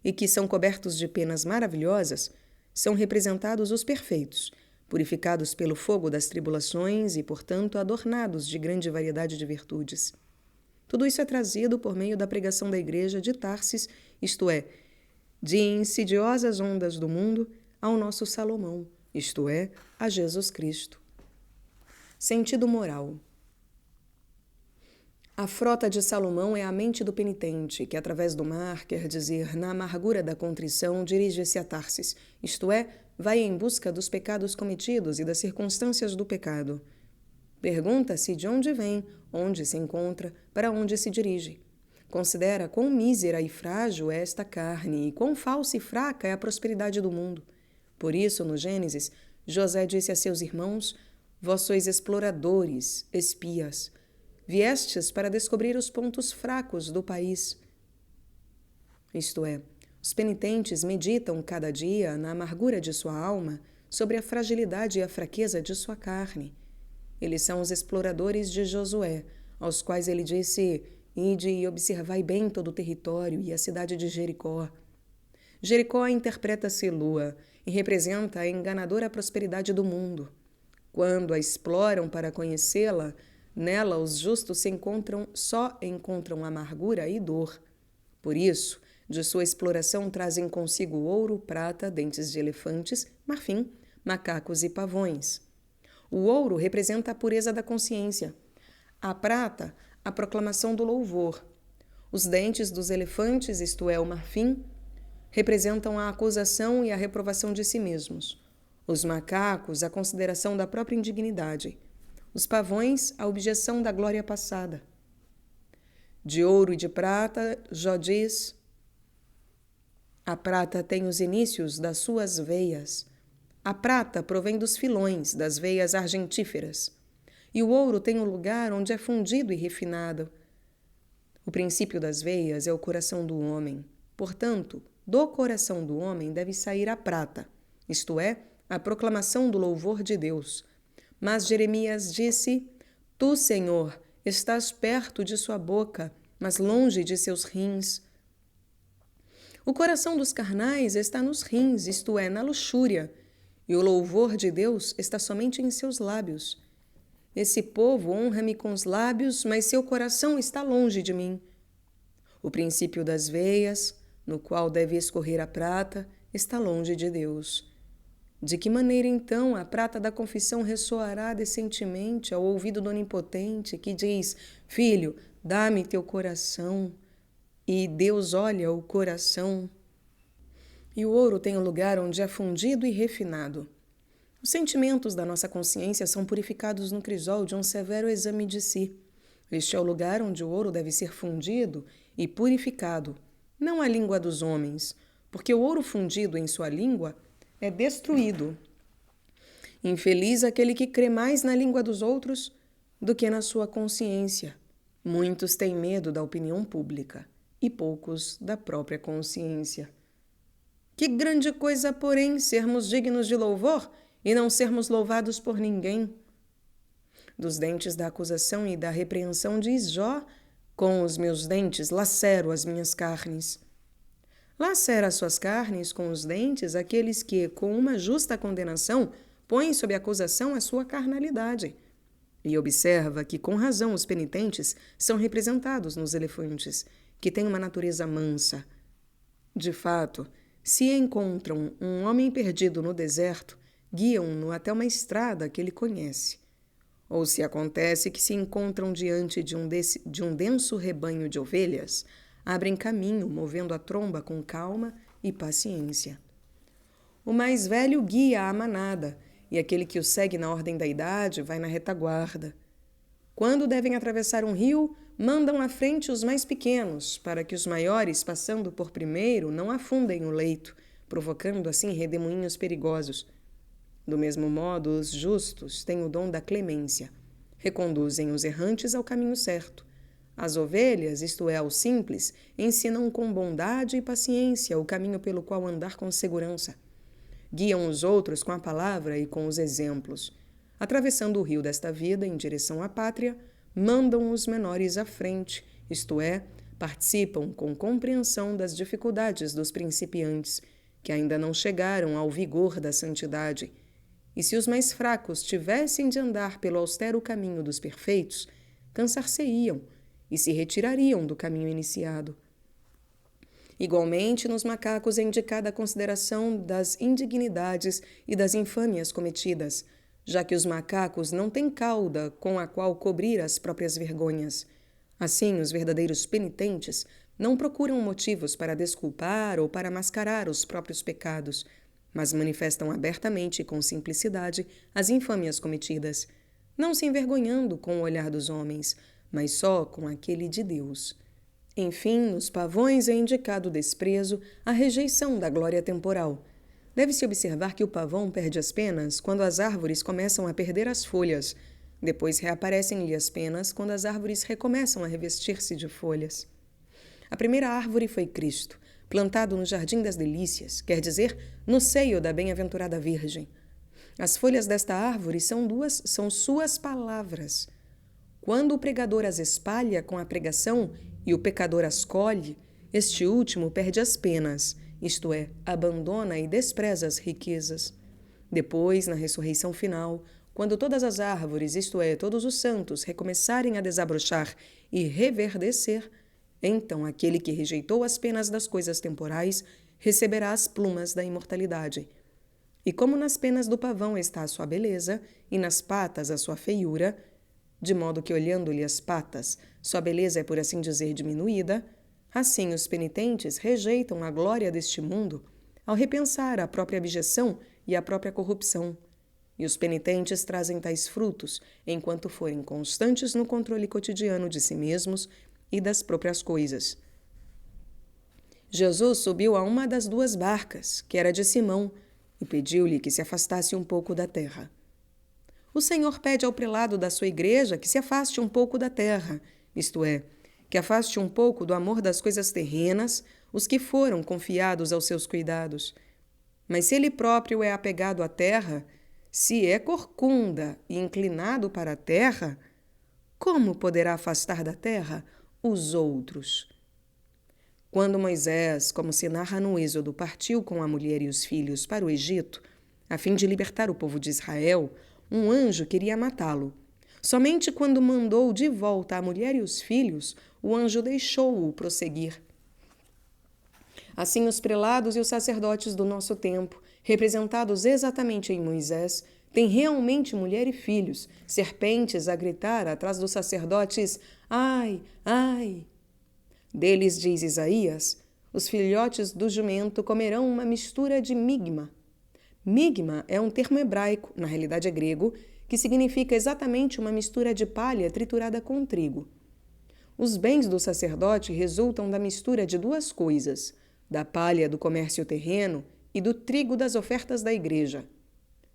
e que são cobertos de penas maravilhosas, são representados os perfeitos, purificados pelo fogo das tribulações e, portanto, adornados de grande variedade de virtudes. Tudo isso é trazido por meio da pregação da Igreja de Tarsis, isto é, de insidiosas ondas do mundo, ao nosso Salomão, isto é, a Jesus Cristo. Sentido moral. A frota de Salomão é a mente do penitente, que através do mar, quer dizer, na amargura da contrição, dirige-se a Tarsis, isto é, vai em busca dos pecados cometidos e das circunstâncias do pecado. Pergunta-se de onde vem, onde se encontra, para onde se dirige. Considera quão mísera e frágil é esta carne e quão falsa e fraca é a prosperidade do mundo. Por isso, no Gênesis, José disse a seus irmãos: Vós sois exploradores, espias. Viestes para descobrir os pontos fracos do país. Isto é, os penitentes meditam cada dia, na amargura de sua alma, sobre a fragilidade e a fraqueza de sua carne. Eles são os exploradores de Josué, aos quais ele disse: Ide e observai bem todo o território e a cidade de Jericó. Jericó interpreta-se lua e representa a enganadora prosperidade do mundo. Quando a exploram para conhecê-la, nela os justos só encontram amargura e dor. Por isso, de sua exploração trazem consigo ouro, prata, dentes de elefantes, marfim, macacos e pavões. O ouro representa a pureza da consciência. A prata, a proclamação do louvor. Os dentes dos elefantes, isto é, o marfim, representam a acusação e a reprovação de si mesmos. Os macacos, a consideração da própria indignidade. Os pavões, a objeção da glória passada. De ouro e de prata, Jó diz: a prata tem os inícios das suas veias. A prata provém dos filões, das veias argentíferas. E o ouro tem o lugar onde é fundido e refinado. O princípio das veias é o coração do homem. Portanto, do coração do homem deve sair a prata, isto é, a proclamação do louvor de Deus. Mas Jeremias disse: Tu, Senhor, estás perto de sua boca, mas longe de seus rins. O coração dos carnais está nos rins, isto é, na luxúria, e o louvor de Deus está somente em seus lábios. Esse povo honra-me com os lábios, mas seu coração está longe de mim. O princípio das veias, no qual deve escorrer a prata, está longe de Deus. De que maneira, então, a prata da confissão ressoará decentemente ao ouvido do Onipotente, que diz: Filho, dá-me teu coração. E Deus olha o coração. E o ouro tem um lugar onde é fundido e refinado. Os sentimentos da nossa consciência são purificados no crisol de um severo exame de si. Este é o lugar onde o ouro deve ser fundido e purificado, não a língua dos homens, porque o ouro fundido em sua língua é destruído. Infeliz aquele que crê mais na língua dos outros do que na sua consciência. Muitos têm medo da opinião pública e poucos da própria consciência. Que grande coisa, porém, sermos dignos de louvor e não sermos louvados por ninguém. Dos dentes da acusação e da repreensão diz Jó: com os meus dentes lacero as minhas carnes. Lacera as suas carnes com os dentes aqueles que, com uma justa condenação, põem sob acusação a sua carnalidade. E observa que, com razão, os penitentes são representados nos elefantes, que têm uma natureza mansa. De fato, se encontram um homem perdido no deserto, guiam-no até uma estrada que ele conhece. Ou se acontece que se encontram diante de um denso rebanho de ovelhas, abrem caminho, movendo a tromba com calma e paciência. O mais velho guia a manada, e aquele que o segue na ordem da idade vai na retaguarda. Quando devem atravessar um rio, mandam à frente os mais pequenos, para que os maiores, passando por primeiro, não afundem o leito, provocando assim redemoinhos perigosos. Do mesmo modo, os justos têm o dom da clemência. Reconduzem os errantes ao caminho certo. As ovelhas, isto é, aos simples, ensinam com bondade e paciência o caminho pelo qual andar com segurança. Guiam os outros com a palavra e com os exemplos. Atravessando o rio desta vida em direção à pátria, mandam os menores à frente, isto é, participam com compreensão das dificuldades dos principiantes, que ainda não chegaram ao vigor da santidade. E se os mais fracos tivessem de andar pelo austero caminho dos perfeitos, cansar-se-iam e se retirariam do caminho iniciado. Igualmente, nos macacos é indicada a consideração das indignidades e das infâmias cometidas, já que os macacos não têm cauda com a qual cobrir as próprias vergonhas. Assim, os verdadeiros penitentes não procuram motivos para desculpar ou para mascarar os próprios pecados, mas manifestam abertamente e com simplicidade as infâmias cometidas, não se envergonhando com o olhar dos homens, mas só com aquele de Deus. Enfim, nos pavões é indicado o desprezo, a rejeição da glória temporal. Deve-se observar que o pavão perde as penas quando as árvores começam a perder as folhas. Depois reaparecem-lhe as penas quando as árvores recomeçam a revestir-se de folhas. A primeira árvore foi Cristo, plantado no Jardim das Delícias, quer dizer, no seio da bem-aventurada Virgem. As folhas desta árvore são suas palavras. Quando o pregador as espalha com a pregação e o pecador as colhe, este último perde as penas, isto é, abandona e despreza as riquezas. Depois, na ressurreição final, quando todas as árvores, isto é, todos os santos, recomeçarem a desabrochar e reverdecer, então aquele que rejeitou as penas das coisas temporais receberá as plumas da imortalidade. E como nas penas do pavão está a sua beleza e nas patas a sua feiura, de modo que olhando-lhe as patas, sua beleza é, por assim dizer, diminuída, assim os penitentes rejeitam a glória deste mundo ao repensar a própria abjeção e a própria corrupção. E os penitentes trazem tais frutos enquanto forem constantes no controle cotidiano de si mesmos e das próprias coisas. Jesus subiu a uma das duas barcas, que era de Simão, e pediu-lhe que se afastasse um pouco da terra. O Senhor pede ao prelado da sua igreja que se afaste um pouco da terra, isto é, que afaste um pouco do amor das coisas terrenas os que foram confiados aos seus cuidados. Mas se ele próprio é apegado à terra, se é corcunda e inclinado para a terra, como poderá afastar da terra os outros? Quando Moisés, como se narra no Êxodo, partiu com a mulher e os filhos para o Egito, a fim de libertar o povo de Israel, um anjo queria matá-lo. Somente quando mandou de volta a mulher e os filhos, o anjo deixou-o prosseguir. Assim, os prelados e os sacerdotes do nosso tempo, representados exatamente em Moisés, têm realmente mulher e filhos, serpentes a gritar atrás dos sacerdotes: ai, ai! Deles, diz Isaías, os filhotes do jumento comerão uma mistura de migma. Migma é um termo hebraico, na realidade é grego, que significa exatamente uma mistura de palha triturada com trigo. Os bens do sacerdote resultam da mistura de duas coisas: da palha do comércio terreno e do trigo das ofertas da igreja.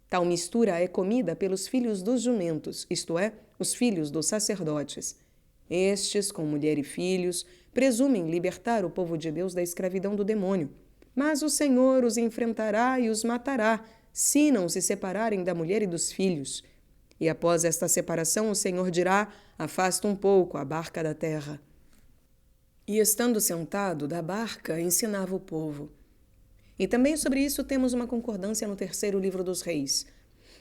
Tal mistura é comida pelos filhos dos jumentos, isto é, os filhos dos sacerdotes. Estes, com mulher e filhos, presumem libertar o povo de Deus da escravidão do demônio. Mas o Senhor os enfrentará e os matará, se não se separarem da mulher e dos filhos. E após esta separação, o Senhor dirá: afasta um pouco a barca da terra. E estando sentado da barca, ensinava o povo. E também sobre isso temos uma concordância no terceiro livro dos reis.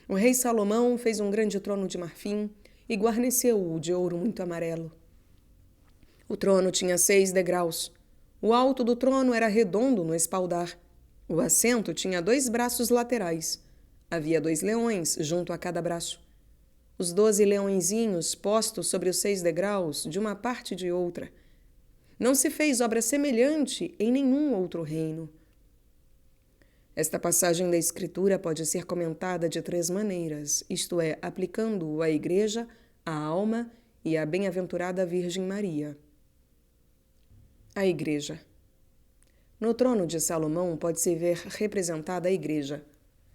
O rei Salomão fez um grande trono de marfim e guarneceu-o de ouro muito amarelo. O trono tinha 6 degraus. O alto do trono era redondo no espaldar. O assento tinha 2 braços laterais. Havia 2 leões junto a cada braço. Os 12 leõezinhos postos sobre os 6 degraus, de uma parte e de outra. Não se fez obra semelhante em nenhum outro reino. Esta passagem da Escritura pode ser comentada de 3 maneiras, isto é, aplicando-o à Igreja, à alma e à bem-aventurada Virgem Maria. A Igreja. No trono de Salomão pode-se ver representada a Igreja,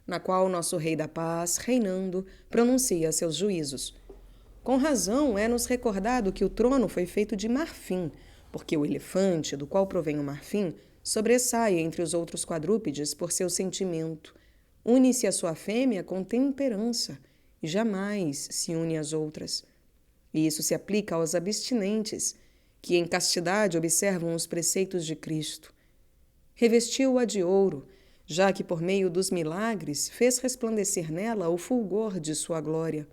na qual nosso Rei da Paz, reinando, pronuncia seus juízos. Com razão, é-nos recordado que o trono foi feito de marfim, porque o elefante, do qual provém o marfim, sobressai entre os outros quadrúpedes por seu sentimento. Une-se a sua fêmea com temperança, e jamais se une às outras. E isso se aplica aos abstinentes, que em castidade observam os preceitos de Cristo. Revestiu-a de ouro, já que por meio dos milagres fez resplandecer nela o fulgor de sua glória.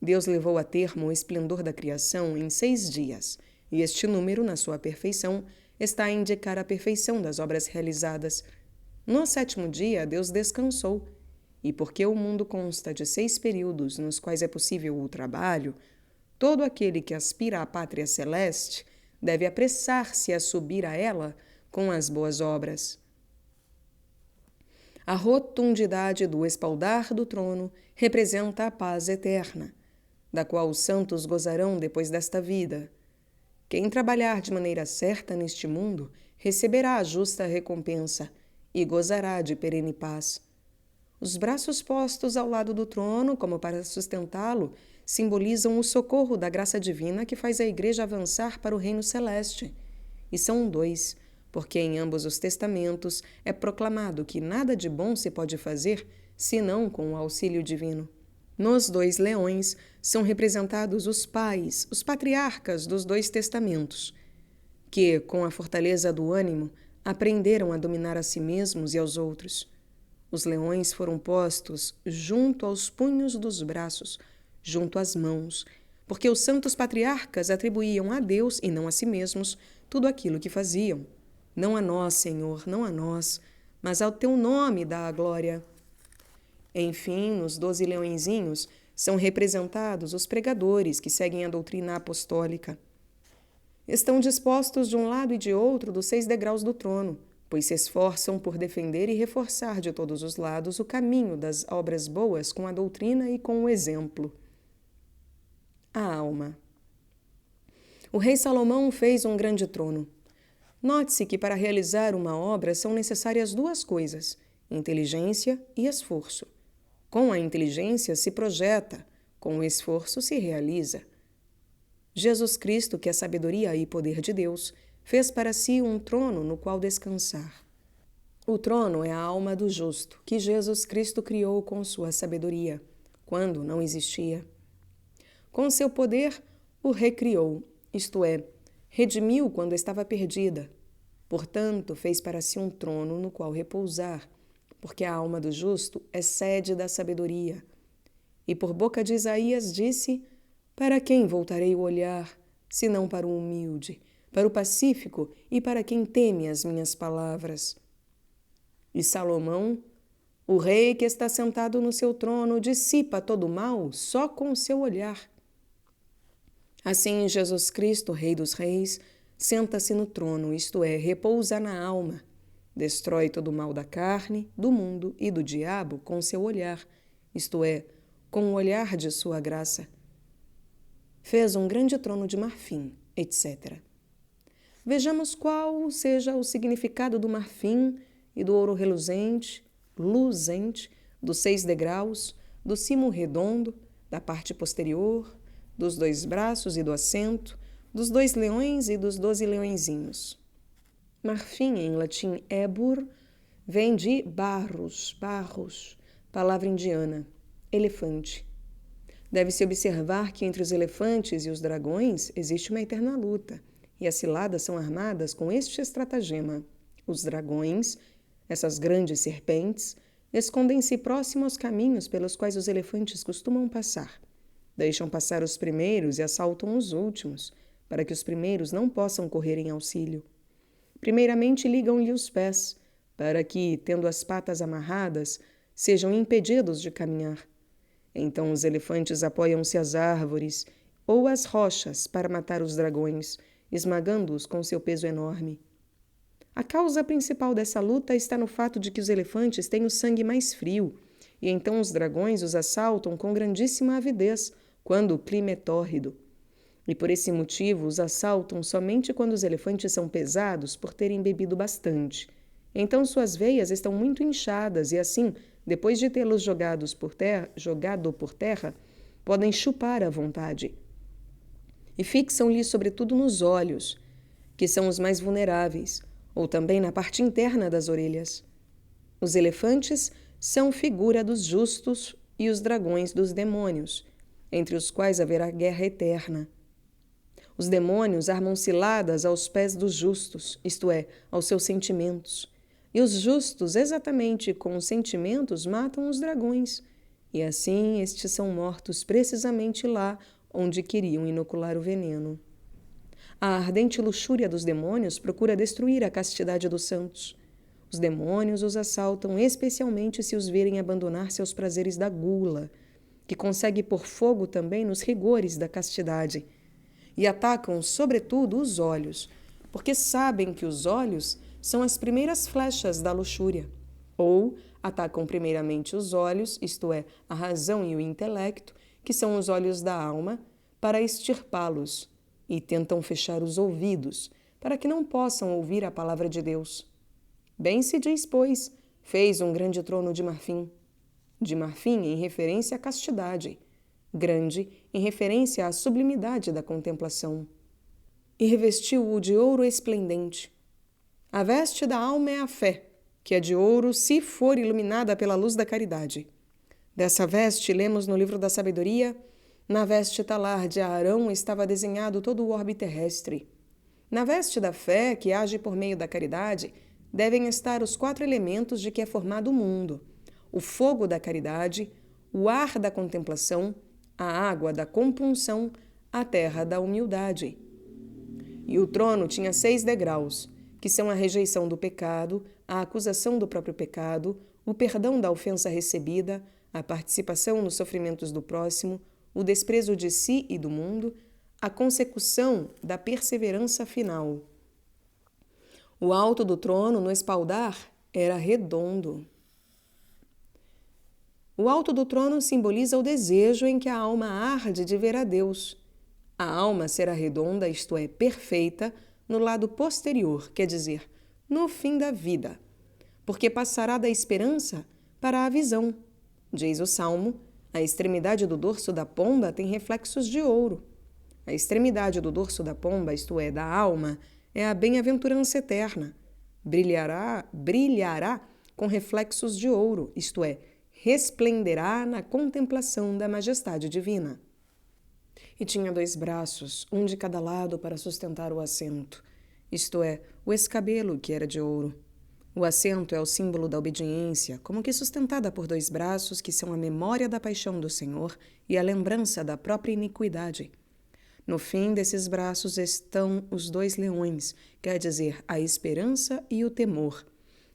Deus levou a termo o esplendor da criação em 6 dias, e este número, na sua perfeição, está a indicar a perfeição das obras realizadas. No 7º dia, Deus descansou, e porque o mundo consta de 6 períodos nos quais é possível o trabalho, todo aquele que aspira à pátria celeste deve apressar-se a subir a ela com as boas obras. A rotundidade do espaldar do trono representa a paz eterna, da qual os santos gozarão depois desta vida. Quem trabalhar de maneira certa neste mundo receberá a justa recompensa e gozará de perene paz. Os braços postos ao lado do trono, como para sustentá-lo, simbolizam o socorro da graça divina que faz a Igreja avançar para o reino celeste. E são 2, porque em ambos os testamentos é proclamado que nada de bom se pode fazer senão com o auxílio divino. Nos 2 leões são representados os pais, os patriarcas dos 2 testamentos, que, com a fortaleza do ânimo, aprenderam a dominar a si mesmos e aos outros. Os leões foram postos junto aos punhos dos braços, junto às mãos, porque os santos patriarcas atribuíam a Deus e não a si mesmos tudo aquilo que faziam. Não a nós, Senhor, não a nós, mas ao teu nome dá a glória. Enfim, nos 12 leõezinhos são representados os pregadores que seguem a doutrina apostólica. Estão dispostos de um lado e de outro dos 6 degraus do trono, pois se esforçam por defender e reforçar de todos os lados o caminho das obras boas com a doutrina e com o exemplo. A alma. O rei Salomão fez um grande trono. Note-se que para realizar uma obra são necessárias duas coisas: inteligência e esforço. Com a inteligência se projeta, com o esforço se realiza. Jesus Cristo, que é sabedoria e poder de Deus, fez para si um trono no qual descansar. O trono é a alma do justo, que Jesus Cristo criou com sua sabedoria, quando não existia. Com seu poder, o recriou, isto é, redimiu quando estava perdida. Portanto, fez para si um trono no qual repousar, porque a alma do justo é sede da sabedoria. E por boca de Isaías disse: para quem voltarei o olhar, senão para o humilde, para o pacífico e para quem teme as minhas palavras? E Salomão, o rei que está sentado no seu trono, dissipa todo o mal só com o seu olhar. Assim, Jesus Cristo, Rei dos Reis, senta-se no trono, isto é, repousa na alma, destrói todo o mal da carne, do mundo e do diabo com seu olhar, isto é, com o olhar de sua graça. Fez um grande trono de marfim, etc. Vejamos qual seja o significado do marfim e do ouro reluzente, luzente, dos 6 degraus, do cimo redondo, da parte posterior, dos 2 braços e do assento, dos 2 leões e dos 12 leõezinhos. Marfim, em latim ebur, vem de barros, palavra indiana, elefante. Deve-se observar que entre os elefantes e os dragões existe uma eterna luta, e as ciladas são armadas com este estratagema. Os dragões, essas grandes serpentes, escondem-se próximo aos caminhos pelos quais os elefantes costumam passar. Deixam passar os primeiros e assaltam os últimos, para que os primeiros não possam correr em auxílio. Primeiramente ligam-lhe os pés, para que, tendo as patas amarradas, sejam impedidos de caminhar. Então os elefantes apoiam-se às árvores ou às rochas para matar os dragões, esmagando-os com seu peso enorme. A causa principal dessa luta está no fato de que os elefantes têm o sangue mais frio, e então os dragões os assaltam com grandíssima avidez, quando o clima é tórrido. E por esse motivo os assaltam somente quando os elefantes são pesados por terem bebido bastante. Então suas veias estão muito inchadas e assim, depois de tê-los jogado por terra, podem chupar à vontade. E fixam-lhe sobretudo nos olhos, que são os mais vulneráveis, ou também na parte interna das orelhas. Os elefantes são figura dos justos e os dragões dos demônios, entre os quais haverá guerra eterna. Os demônios armam ciladas aos pés dos justos, isto é, aos seus sentimentos. E os justos, exatamente com os sentimentos, matam os dragões. E assim estes são mortos precisamente lá onde queriam inocular o veneno. A ardente luxúria dos demônios procura destruir a castidade dos santos. Os demônios os assaltam especialmente se os verem abandonar seus prazeres da gula, que consegue pôr fogo também nos rigores da castidade. E atacam, sobretudo, os olhos, porque sabem que os olhos são as primeiras flechas da luxúria. Ou atacam primeiramente os olhos, isto é, a razão e o intelecto, que são os olhos da alma, para extirpá-los, e tentam fechar os ouvidos, para que não possam ouvir a palavra de Deus. Bem se diz, pois, fez um grande trono de marfim. De marfim em referência à castidade, grande em referência à sublimidade da contemplação. E revestiu-o de ouro esplendente. A veste da alma é a fé, que é de ouro se for iluminada pela luz da caridade. Dessa veste, lemos no livro da sabedoria: na veste talar de Arão estava desenhado todo o orbe terrestre. Na veste da fé, que age por meio da caridade, devem estar os 4 elementos de que é formado o mundo: o fogo da caridade, o ar da contemplação, a água da compunção, a terra da humildade. E o trono tinha 6 degraus, que são a rejeição do pecado, a acusação do próprio pecado, o perdão da ofensa recebida, a participação nos sofrimentos do próximo, o desprezo de si e do mundo, a consecução da perseverança final. O alto do trono, no espaldar, era redondo. O alto do trono simboliza o desejo em que a alma arde de ver a Deus. A alma será redonda, isto é, perfeita, no lado posterior, quer dizer, no fim da vida, porque passará da esperança para a visão. Diz o Salmo, a extremidade do dorso da pomba tem reflexos de ouro. A extremidade do dorso da pomba, isto é, da alma, é a bem-aventurança eterna. Brilhará com reflexos de ouro, isto é, resplenderá na contemplação da majestade divina. E tinha 2 braços, um de cada lado para sustentar o assento, isto é, o escabelo que era de ouro. O assento é o símbolo da obediência, como que sustentada por 2 braços que são a memória da paixão do Senhor e a lembrança da própria iniquidade. No fim desses braços estão os 2 leões, quer dizer, a esperança e o temor.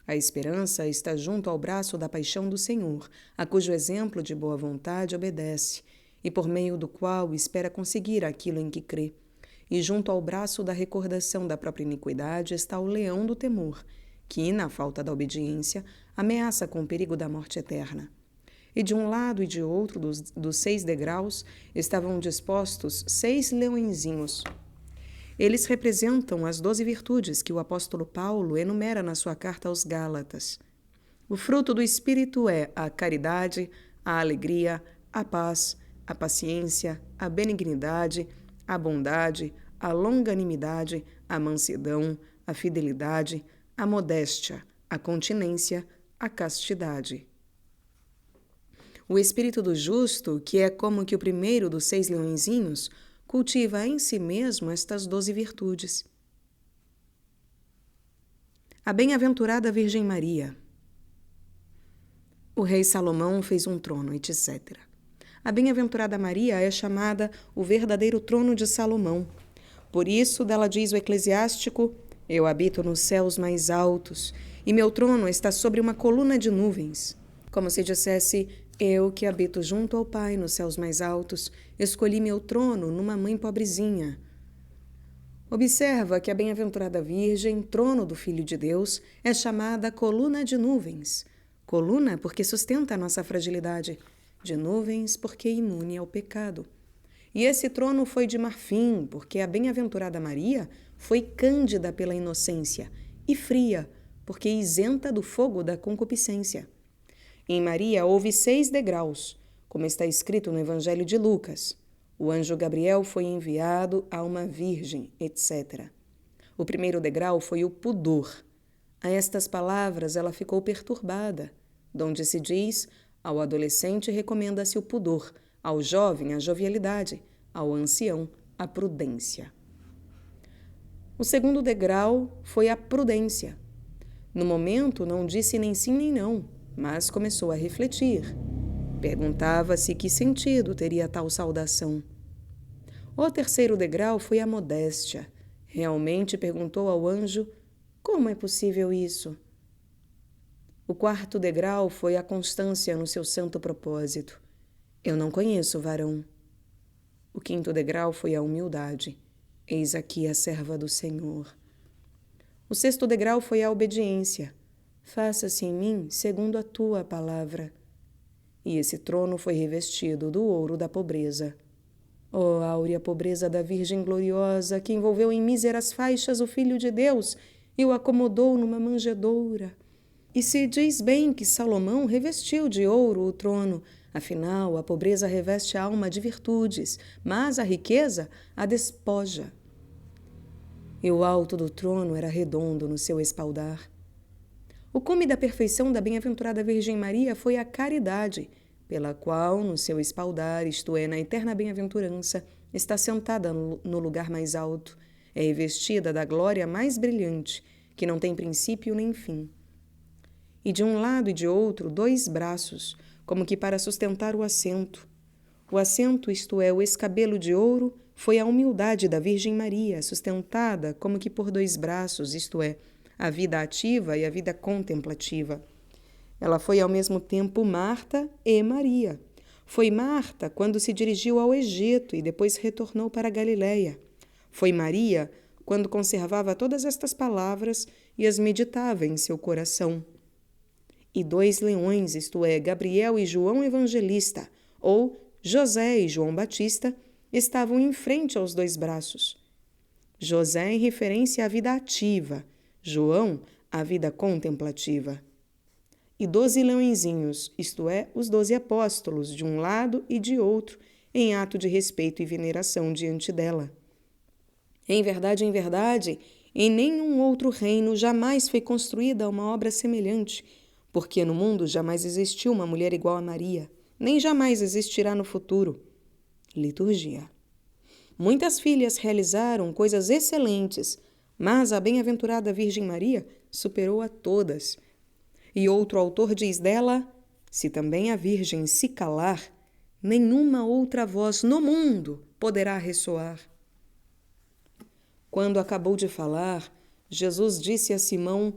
A esperança está junto ao braço da paixão do Senhor, a cujo exemplo de boa vontade obedece, e por meio do qual espera conseguir aquilo em que crê. E junto ao braço da recordação da própria iniquidade está o leão do temor, que, na falta da obediência, ameaça com o perigo da morte eterna. E de um lado e de outro dos 6 degraus estavam dispostos 6 leõezinhos. Eles representam as 12 virtudes que o apóstolo Paulo enumera na sua carta aos Gálatas. O fruto do Espírito é a caridade, a alegria, a paz, a paciência, a benignidade, a bondade, a longanimidade, a mansidão, a fidelidade, a modéstia, a continência, a castidade. O espírito do justo, que é como que o primeiro dos 6 leõezinhos, cultiva em si mesmo estas 12 virtudes. A bem-aventurada Virgem Maria. O rei Salomão fez um trono, etc. A bem-aventurada Maria é chamada o verdadeiro trono de Salomão. Por isso, dela diz o eclesiástico: eu habito nos céus mais altos, e meu trono está sobre uma coluna de nuvens. Como se dissesse: eu que habito junto ao Pai nos céus mais altos, escolhi meu trono numa mãe pobrezinha. Observa que a bem-aventurada Virgem, trono do Filho de Deus, é chamada coluna de nuvens. Coluna porque sustenta a nossa fragilidade, de nuvens porque é imune ao pecado. E esse trono foi de marfim, porque a bem-aventurada Maria foi cândida pela inocência, e fria, porque isenta do fogo da concupiscência. Em Maria houve 6 degraus, como está escrito no Evangelho de Lucas. O anjo Gabriel foi enviado a uma virgem, etc. O primeiro degrau foi o pudor. A estas palavras ela ficou perturbada, donde se diz: ao adolescente recomenda-se o pudor, ao jovem a jovialidade, ao ancião a prudência. O segundo degrau foi a prudência. No momento não disse nem sim nem não, mas começou a refletir. Perguntava-se que sentido teria tal saudação. O terceiro degrau foi a modéstia. Realmente perguntou ao anjo: como é possível isso? O quarto degrau foi a constância no seu santo propósito. Eu não conheço varão. O quinto degrau foi a humildade. Eis aqui a serva do Senhor. O sexto degrau foi a obediência. Faça-se em mim segundo a tua palavra. E esse trono foi revestido do ouro da pobreza. Ó áurea pobreza da Virgem gloriosa, que envolveu em míseras faixas o Filho de Deus e o acomodou numa manjedoura. E se diz bem que Salomão revestiu de ouro o trono, afinal a pobreza reveste a alma de virtudes, mas a riqueza a despoja. E o alto do trono era redondo no seu espaldar. O cume da perfeição da bem-aventurada Virgem Maria foi a caridade, pela qual, no seu espaldar, isto é, na eterna bem-aventurança, está sentada no lugar mais alto, é revestida da glória mais brilhante, que não tem princípio nem fim. E de um lado e de outro 2 braços, como que para sustentar o assento. O assento, isto é, o escabelo de ouro, foi a humildade da Virgem Maria, sustentada como que por 2 braços, isto é, a vida ativa e a vida contemplativa. Ela foi ao mesmo tempo Marta e Maria. Foi Marta quando se dirigiu ao Egito e depois retornou para a Galileia. Foi Maria quando conservava todas estas palavras e as meditava em seu coração. E 2 leões, isto é, Gabriel e João Evangelista, ou José e João Batista, estavam em frente aos 2 braços. José em referência à vida ativa, João à vida contemplativa. E 12 leõezinhos, isto é, os 12 apóstolos, de um lado e de outro, em ato de respeito e veneração diante dela. Em verdade, em nenhum outro reino jamais foi construída uma obra semelhante, porque no mundo jamais existiu uma mulher igual a Maria, nem jamais existirá no futuro. Liturgia. Muitas filhas realizaram coisas excelentes, mas a bem-aventurada Virgem Maria superou a todas. E outro autor diz dela: se também a Virgem se calar, nenhuma outra voz no mundo poderá ressoar. Quando acabou de falar, Jesus disse a Simão: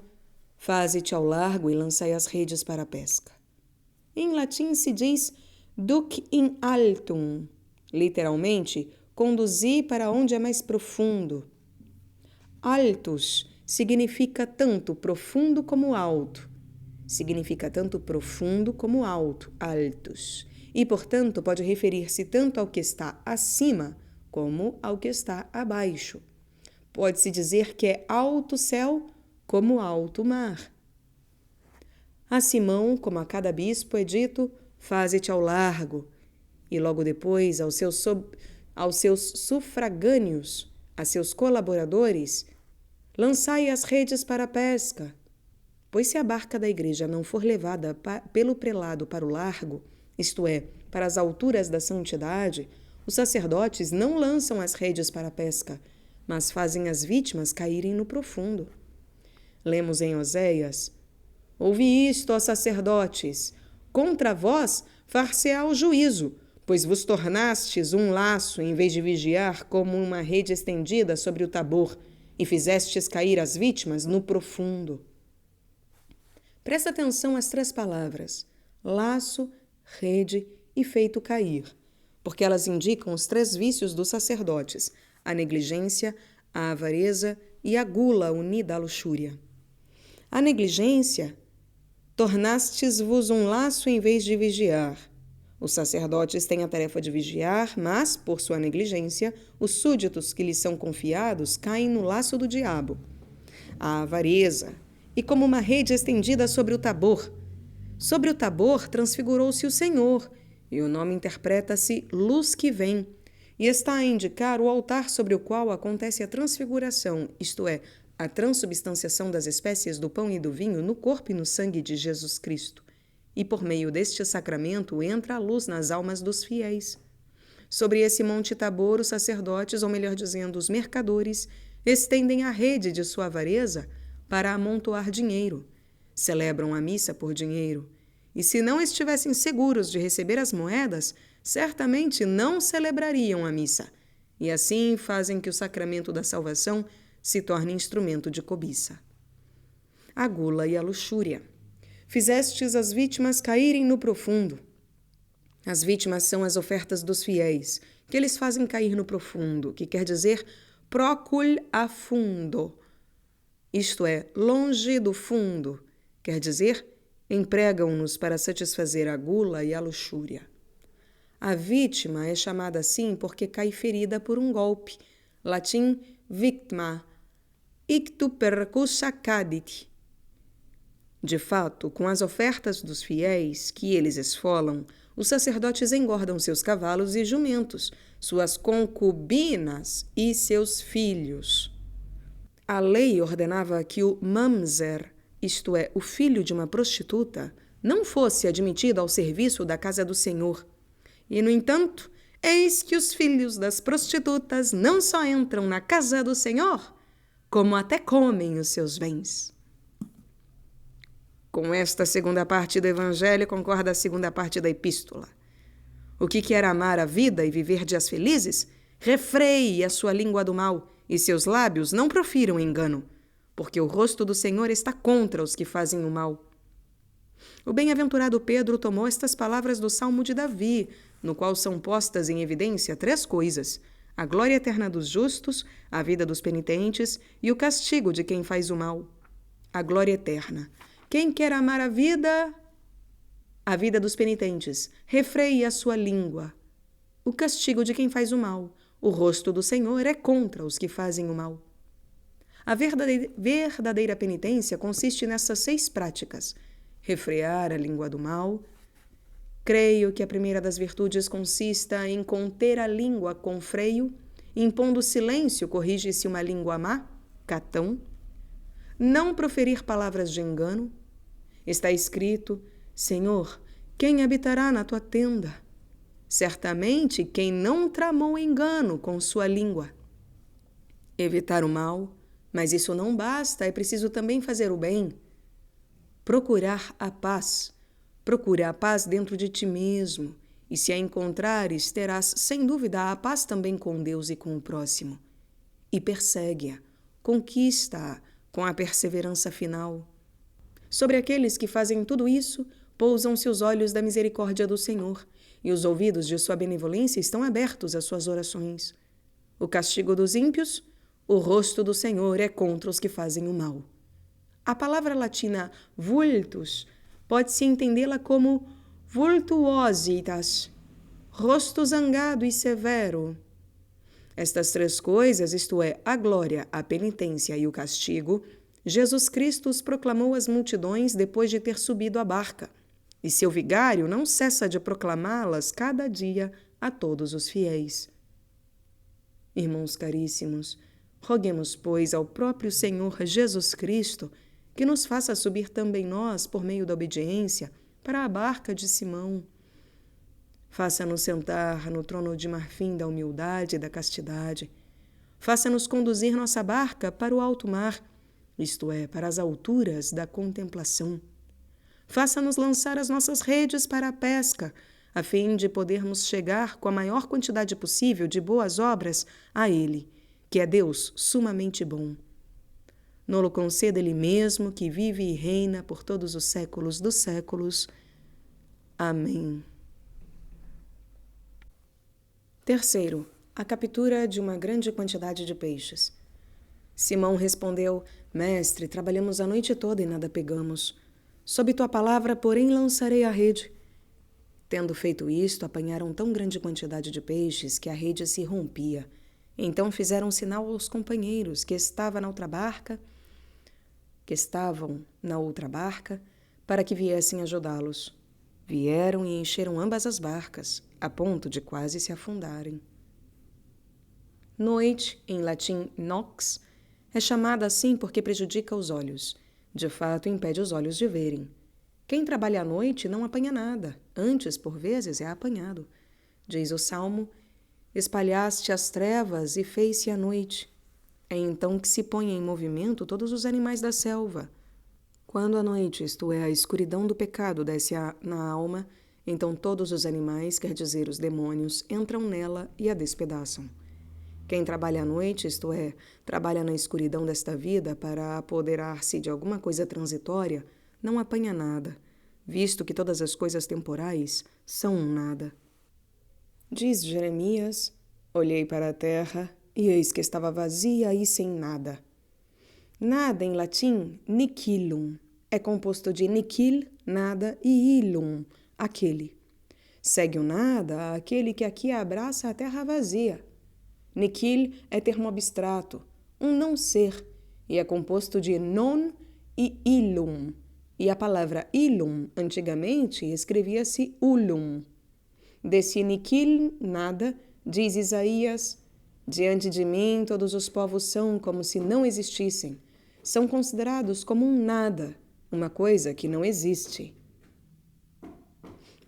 faze-te ao largo e lançai as redes para a pesca. Em latim se diz duc in altum, literalmente, conduzir para onde é mais profundo. Altus significa tanto profundo como alto. Significa tanto profundo como alto, altus. E, portanto, pode referir-se tanto ao que está acima como ao que está abaixo. Pode-se dizer que é alto céu como alto mar. A Simão, como a cada bispo, é dito: faze-te ao largo. E logo depois, aos seus sufragâneos, a seus colaboradores, lançai as redes para a pesca. Pois se a barca da igreja não for levada pelo prelado para o largo, isto é, para as alturas da santidade, os sacerdotes não lançam as redes para a pesca, mas fazem as vítimas caírem no profundo. Lemos em Oséias: ouvi isto, ó sacerdotes, contra vós far-se-á o juízo, pois vos tornastes um laço em vez de vigiar como uma rede estendida sobre o Tabor, e fizestes cair as vítimas no profundo. Presta atenção às 3 palavras: laço, rede e feito cair, porque elas indicam os 3 vícios dos sacerdotes: a negligência, a avareza e a gula unida à luxúria. A negligência: tornastes-vos um laço em vez de vigiar. Os sacerdotes têm a tarefa de vigiar, mas, por sua negligência, os súditos que lhes são confiados caem no laço do diabo. A avareza: e como uma rede estendida sobre o Tabor. Sobre o Tabor transfigurou-se o Senhor, e o nome interpreta-se luz que vem, e está a indicar o altar sobre o qual acontece a transfiguração, isto é, a transubstanciação das espécies do pão e do vinho no corpo e no sangue de Jesus Cristo. E por meio deste sacramento entra a luz nas almas dos fiéis. Sobre esse monte Tabor, os sacerdotes, ou melhor dizendo, os mercadores, estendem a rede de sua avareza para amontoar dinheiro. Celebram a missa por dinheiro. E se não estivessem seguros de receber as moedas, certamente não celebrariam a missa. E assim fazem que o sacramento da salvação se torne instrumento de cobiça. A gula e a luxúria. Fizestes as vítimas caírem no profundo. As vítimas são as ofertas dos fiéis, que eles fazem cair no profundo, que quer dizer procul a fundo. Isto é, longe do fundo, quer dizer, empregam-nos para satisfazer a gula e a luxúria. A vítima é chamada assim porque cai ferida por um golpe, latim victima, ictu percussa cadit. De fato, com as ofertas dos fiéis, que eles esfolam, os sacerdotes engordam seus cavalos e jumentos, suas concubinas e seus filhos. A lei ordenava que o mamzer, isto é, o filho de uma prostituta, não fosse admitido ao serviço da casa do Senhor. E, no entanto, eis que os filhos das prostitutas não só entram na casa do Senhor, como até comem os seus bens. Com esta segunda parte do Evangelho concorda a segunda parte da Epístola. O que quer amar a vida e viver dias felizes, refreie a sua língua do mal, e seus lábios não profiram engano, porque o rosto do Senhor está contra os que fazem o mal. O bem-aventurado Pedro tomou estas palavras do Salmo de Davi, no qual são postas em evidência 3 coisas: a glória eterna dos justos, a vida dos penitentes e o castigo de quem faz o mal. A glória eterna. Quem quer amar a vida dos penitentes, refreie a sua língua. O castigo de quem faz o mal. O rosto do Senhor é contra os que fazem o mal. A verdadeira penitência consiste nessas 6 práticas. Refrear a língua do mal. Creio que a primeira das virtudes consista em conter a língua com freio. Impondo silêncio, corrige-se uma língua má, catão. Não proferir palavras de engano. Está escrito: Senhor, quem habitará na tua tenda? Certamente quem não tramou engano com sua língua. Evitar o mal, mas isso não basta, é preciso também fazer o bem. Procurar a paz. Procura a paz dentro de ti mesmo, e se a encontrares, terás, sem dúvida, a paz também com Deus e com o próximo. E persegue-a, conquista-a com a perseverança final. Sobre aqueles que fazem tudo isso, pousam-se os olhos da misericórdia do Senhor, e os ouvidos de sua benevolência estão abertos às suas orações. O castigo dos ímpios, o rosto do Senhor é contra os que fazem o mal. A palavra latina vultus pode-se entendê-la como vultuositas, rosto zangado e severo. Estas 3 coisas, isto é, a glória, a penitência e o castigo, Jesus Cristo os proclamou às multidões depois de ter subido à barca, e seu vigário não cessa de proclamá-las cada dia a todos os fiéis. Irmãos caríssimos, roguemos, pois, ao próprio Senhor Jesus Cristo que nos faça subir também nós, por meio da obediência, para a barca de Simão. Faça-nos sentar no trono de marfim da humildade e da castidade. Faça-nos conduzir nossa barca para o alto mar, isto é, para as alturas da contemplação. Faça-nos lançar as nossas redes para a pesca, a fim de podermos chegar com a maior quantidade possível de boas obras a Ele, que é Deus sumamente bom. Nolo conceda Ele mesmo, que vive e reina por todos os séculos dos séculos. Amém. 3º, a captura de uma grande quantidade de peixes. Simão respondeu: Mestre, trabalhamos a noite toda e nada pegamos. Sob tua palavra, porém, lançarei a rede. Tendo feito isto, apanharam tão grande quantidade de peixes que a rede se rompia. Então fizeram sinal aos companheiros que estavam na outra barca, para que viessem ajudá-los. Vieram e encheram ambas as barcas, a ponto de quase se afundarem. Noite, em latim nox, é chamada assim porque prejudica os olhos. De fato, impede os olhos de verem. Quem trabalha à noite não apanha nada, antes, por vezes, é apanhado. Diz o Salmo: espalhaste as trevas e fez-se a noite. É então que se põem em movimento todos os animais da selva. Quando a noite, isto é, a escuridão do pecado, desce na alma, então todos os animais, quer dizer, os demônios, entram nela e a despedaçam. Quem trabalha à noite, isto é, trabalha na escuridão desta vida para apoderar-se de alguma coisa transitória, não apanha nada, visto que todas as coisas temporais são um nada. Diz Jeremias: olhei para a terra e eis que estava vazia e sem nada. Nada, em latim, nihilum, é composto de nihil, nada, e ilum, aquele. Segue o nada aquele que aqui abraça a terra vazia. Nihil é termo abstrato, um não ser, e é composto de non e ilum. E a palavra ilum, antigamente, escrevia-se ulum. Desse nihil, nada, diz Isaías: diante de mim todos os povos são como se não existissem. São considerados como um nada, uma coisa que não existe.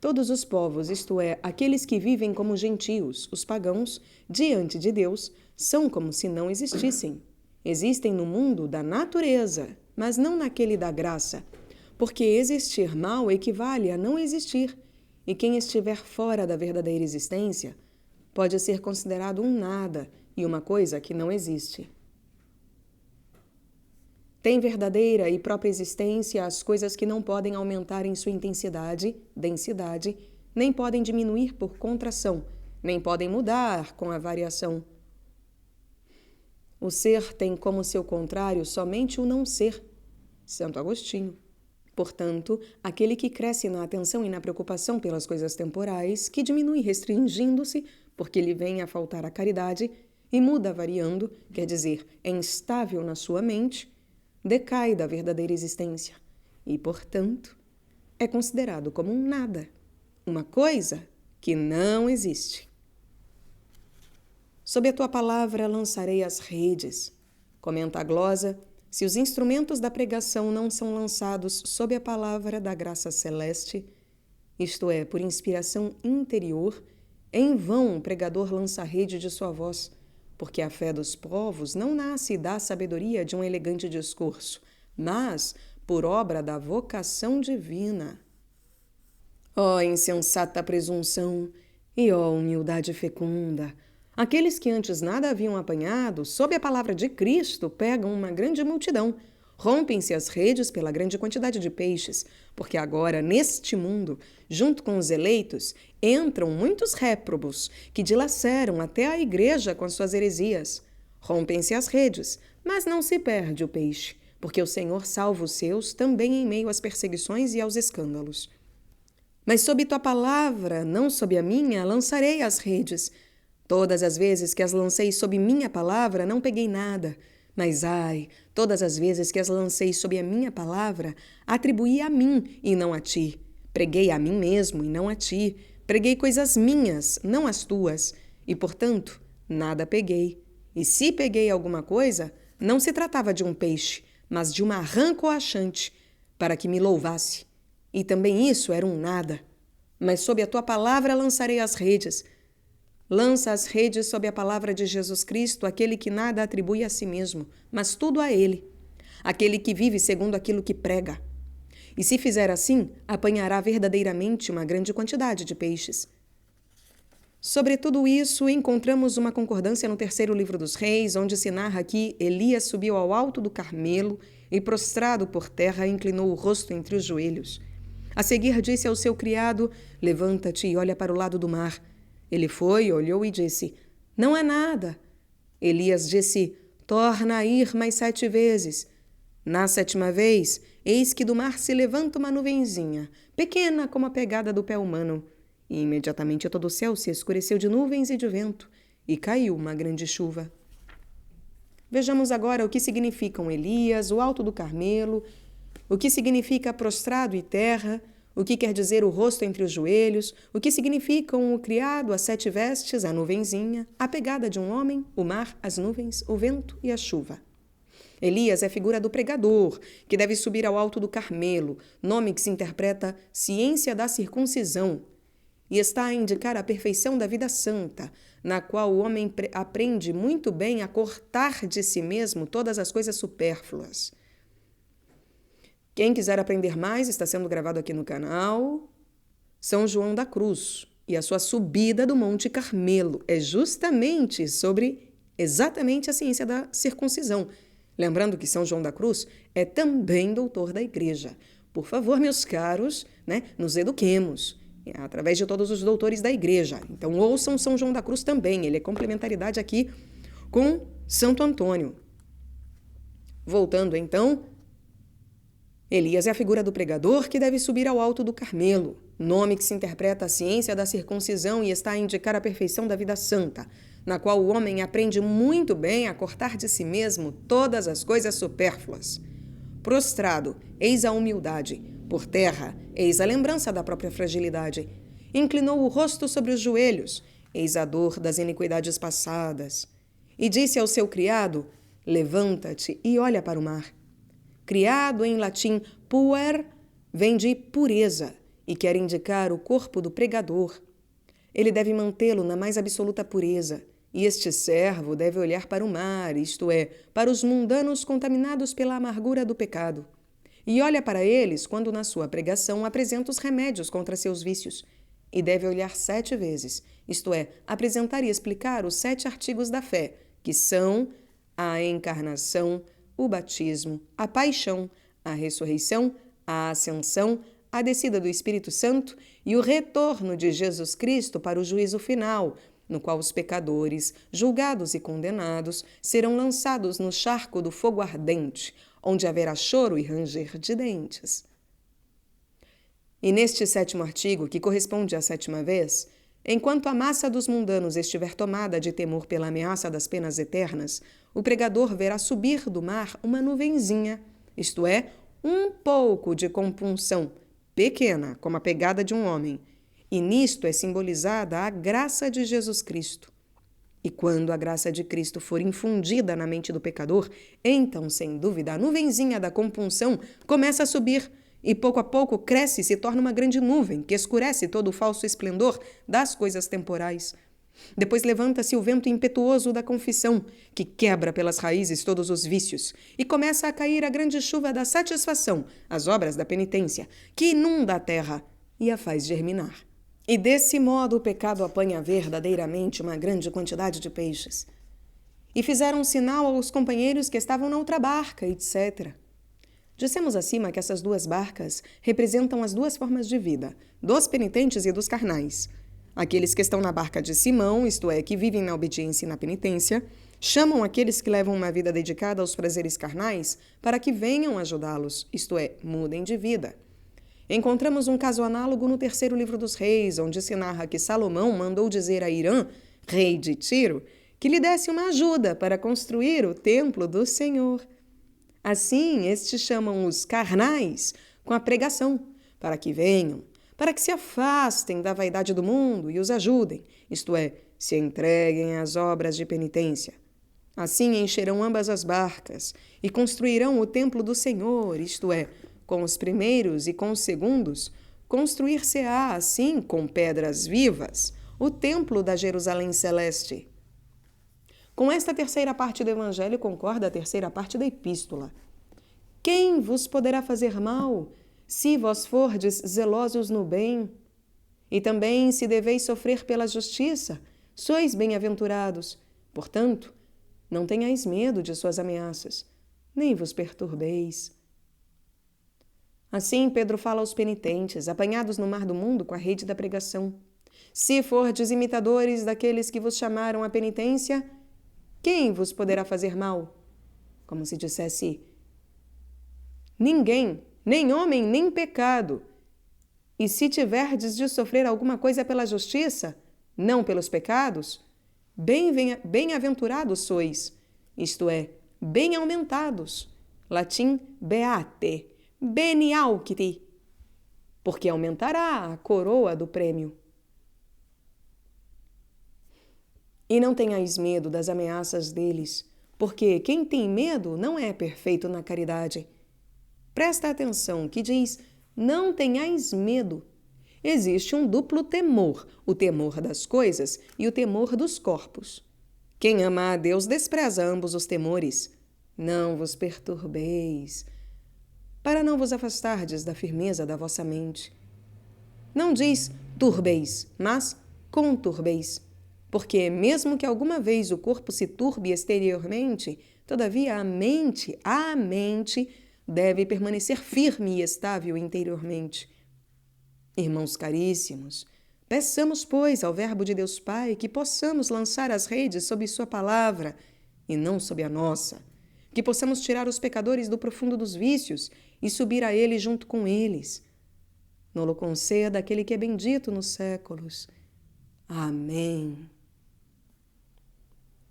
Todos os povos, isto é, aqueles que vivem como gentios, os pagãos, diante de Deus, são como se não existissem. Existem no mundo da natureza, mas não naquele da graça, porque existir mal equivale a não existir, e quem estiver fora da verdadeira existência pode ser considerado um nada e uma coisa que não existe. Tem verdadeira e própria existência as coisas que não podem aumentar em sua intensidade, densidade, nem podem diminuir por contração, nem podem mudar com a variação, O ser tem como seu contrário somente o não ser. Santo Agostinho. Portanto, aquele que cresce na atenção e na preocupação pelas coisas temporais, que diminui restringindo-se, porque lhe vem a faltar a caridade, e muda variando, quer dizer, é instável na sua mente, decai da verdadeira existência e, portanto, é considerado como um nada, uma coisa que não existe. Sob a tua palavra lançarei as redes, comenta a glosa. Se os instrumentos da pregação não são lançados sob a palavra da graça celeste, isto é, por inspiração interior, em vão o pregador lança a rede de sua voz, porque a fé dos povos não nasce da sabedoria de um elegante discurso, mas por obra da vocação divina. Ó insensata presunção e ó humildade fecunda! Aqueles que antes nada haviam apanhado, sob a palavra de Cristo, pegam uma grande multidão. Rompem-se as redes pela grande quantidade de peixes, porque agora, neste mundo, junto com os eleitos, entram muitos réprobos que dilaceram até a igreja com suas heresias. Rompem-se as redes, mas não se perde o peixe, porque o Senhor salva os seus também em meio às perseguições e aos escândalos. Mas sob tua palavra, não sob a minha, lançarei as redes. Todas as vezes que as lancei sob minha palavra, não peguei nada. Mas, ai, todas as vezes que as lancei sob a minha palavra, atribuí a mim e não a ti. Preguei a mim mesmo e não a ti. Preguei coisas minhas, não as tuas. E, portanto, nada peguei. E se peguei alguma coisa, não se tratava de um peixe, mas de uma rã coaxante, para que me louvasse. E também isso era um nada. Mas sob a tua palavra lançarei as redes. Lança as redes sob a palavra de Jesus Cristo, aquele que nada atribui a si mesmo, mas tudo a ele. Aquele que vive segundo aquilo que prega. E se fizer assim, apanhará verdadeiramente uma grande quantidade de peixes. Sobre tudo isso, encontramos uma concordância no terceiro livro dos Reis, onde se narra que Elias subiu ao alto do Carmelo e, prostrado por terra, inclinou o rosto entre os joelhos. A seguir disse ao seu criado: levanta-te e olha para o lado do mar. Ele foi, olhou e disse: não é nada. Elias disse: torna a ir mais 7 vezes. Na 7ª vez, eis que do mar se levanta uma nuvenzinha, pequena como a pegada do pé humano. E imediatamente todo o céu se escureceu de nuvens e de vento, e caiu uma grande chuva. Vejamos agora o que significam Elias, o alto do Carmelo, o que significa prostrado e terra, o que quer dizer o rosto entre os joelhos, o que significam o criado, as 7 vestes, a nuvenzinha, a pegada de um homem, o mar, as nuvens, o vento e a chuva. Elias é figura do pregador, que deve subir ao alto do Carmelo, nome que se interpreta ciência da circuncisão, e está a indicar a perfeição da vida santa, na qual o homem aprende muito bem a cortar de si mesmo todas as coisas supérfluas. Quem quiser aprender mais, está sendo gravado aqui no canal, São João da Cruz e a sua subida do Monte Carmelo. É justamente sobre exatamente a ciência da circuncisão. Lembrando que São João da Cruz é também doutor da Igreja. Por favor, meus caros, nos eduquemos através de todos os doutores da Igreja. Então, ouçam São João da Cruz também. Ele é complementaridade aqui com Santo Antônio. Voltando, então, Elias é a figura do pregador que deve subir ao alto do Carmelo, nome que se interpreta a ciência da circuncisão e está a indicar a perfeição da vida santa, na qual o homem aprende muito bem a cortar de si mesmo todas as coisas supérfluas. Prostrado, eis a humildade. Por terra, eis a lembrança da própria fragilidade. Inclinou o rosto sobre os joelhos, eis a dor das iniquidades passadas. E disse ao seu criado: levanta-te e olha para o mar. Criado em latim puer, vem de pureza e quer indicar o corpo do pregador. Ele deve mantê-lo na mais absoluta pureza, e este servo deve olhar para o mar, isto é, para os mundanos contaminados pela amargura do pecado. E olha para eles quando na sua pregação apresenta os remédios contra seus vícios. E deve olhar 7 vezes, isto é, apresentar e explicar os 7 artigos da fé, que são a encarnação, o batismo, a paixão, a ressurreição, a ascensão, a descida do Espírito Santo e o retorno de Jesus Cristo para o juízo final, no qual os pecadores, julgados e condenados, serão lançados no charco do fogo ardente, onde haverá choro e ranger de dentes. E neste 7º artigo, que corresponde à 7ª vez, enquanto a massa dos mundanos estiver tomada de temor pela ameaça das penas eternas, o pregador verá subir do mar uma nuvenzinha, isto é, um pouco de compunção, pequena, como a pegada de um homem, e nisto é simbolizada a graça de Jesus Cristo. E quando a graça de Cristo for infundida na mente do pecador, então, sem dúvida, a nuvenzinha da compunção começa a subir, e pouco a pouco cresce e se torna uma grande nuvem que escurece todo o falso esplendor das coisas temporais. Depois levanta-se o vento impetuoso da confissão, que quebra pelas raízes todos os vícios, e começa a cair a grande chuva da satisfação, as obras da penitência, que inunda a terra e a faz germinar. E desse modo o pecado apanha verdadeiramente uma grande quantidade de peixes. E fizeram sinal aos companheiros que estavam na outra barca, etc. Dissemos acima que essas duas barcas representam as duas formas de vida, dos penitentes e dos carnais. Aqueles que estão na barca de Simão, isto é, que vivem na obediência e na penitência, chamam aqueles que levam uma vida dedicada aos prazeres carnais para que venham ajudá-los, isto é, mudem de vida. Encontramos um caso análogo no 3º livro dos Reis, onde se narra que Salomão mandou dizer a Irã, rei de Tiro, que lhe desse uma ajuda para construir o templo do Senhor. Assim, estes chamam os carnais com a pregação, para que venham, para que se afastem da vaidade do mundo e os ajudem, isto é, se entreguem às obras de penitência. Assim encherão ambas as barcas e construirão o templo do Senhor, isto é, com os primeiros e com os segundos, construir-se-á, assim, com pedras vivas, o templo da Jerusalém celeste. Com esta 3ª parte do Evangelho concorda a 3ª parte da Epístola. Quem vos poderá fazer mal, se vós fordes zelosos no bem? E também, se deveis sofrer pela justiça, sois bem-aventurados. Portanto, não tenhais medo de suas ameaças, nem vos perturbeis. Assim, Pedro fala aos penitentes, apanhados no mar do mundo com a rede da pregação. Se fordes imitadores daqueles que vos chamaram à penitência, quem vos poderá fazer mal? Como se dissesse, ninguém, nem homem, nem pecado. E se tiverdes de sofrer alguma coisa pela justiça, não pelos pecados, bem-aventurados sois, isto é, bem aumentados. Latim, beate, benialcti, porque aumentará a coroa do prêmio. E não tenhais medo das ameaças deles, porque quem tem medo não é perfeito na caridade. Presta atenção que diz, não tenhais medo. Existe um duplo temor, o temor das coisas e o temor dos corpos. Quem ama a Deus despreza ambos os temores. Não vos perturbeis, para não vos afastardes da firmeza da vossa mente. Não diz turbeis, mas conturbeis. Porque, mesmo que alguma vez o corpo se turbe exteriormente, todavia a mente deve permanecer firme e estável interiormente. Irmãos caríssimos, peçamos, pois, ao Verbo de Deus Pai que possamos lançar as redes sob sua palavra e não sob a nossa, que possamos tirar os pecadores do profundo dos vícios e subir a ele junto com eles. Nolo conceda aquele que é bendito nos séculos. Amém.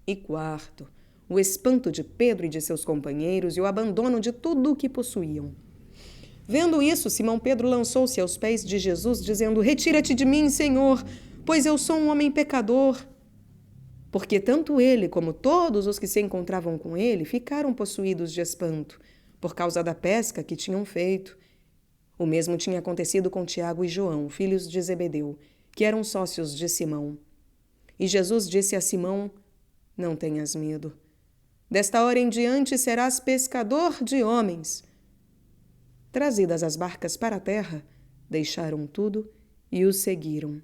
E 4º, o espanto de Pedro e de seus companheiros e o abandono de tudo o que possuíam. Vendo isso, Simão Pedro lançou-se aos pés de Jesus, dizendo, retira-te de mim, Senhor, pois eu sou um homem pecador. Porque tanto ele como todos os que se encontravam com ele ficaram possuídos de espanto, por causa da pesca que tinham feito. O mesmo tinha acontecido com Tiago e João, filhos de Zebedeu, que eram sócios de Simão. E Jesus disse a Simão, não tenhas medo. Desta hora em diante serás pescador de homens. Trazidas as barcas para a terra, deixaram tudo e o seguiram.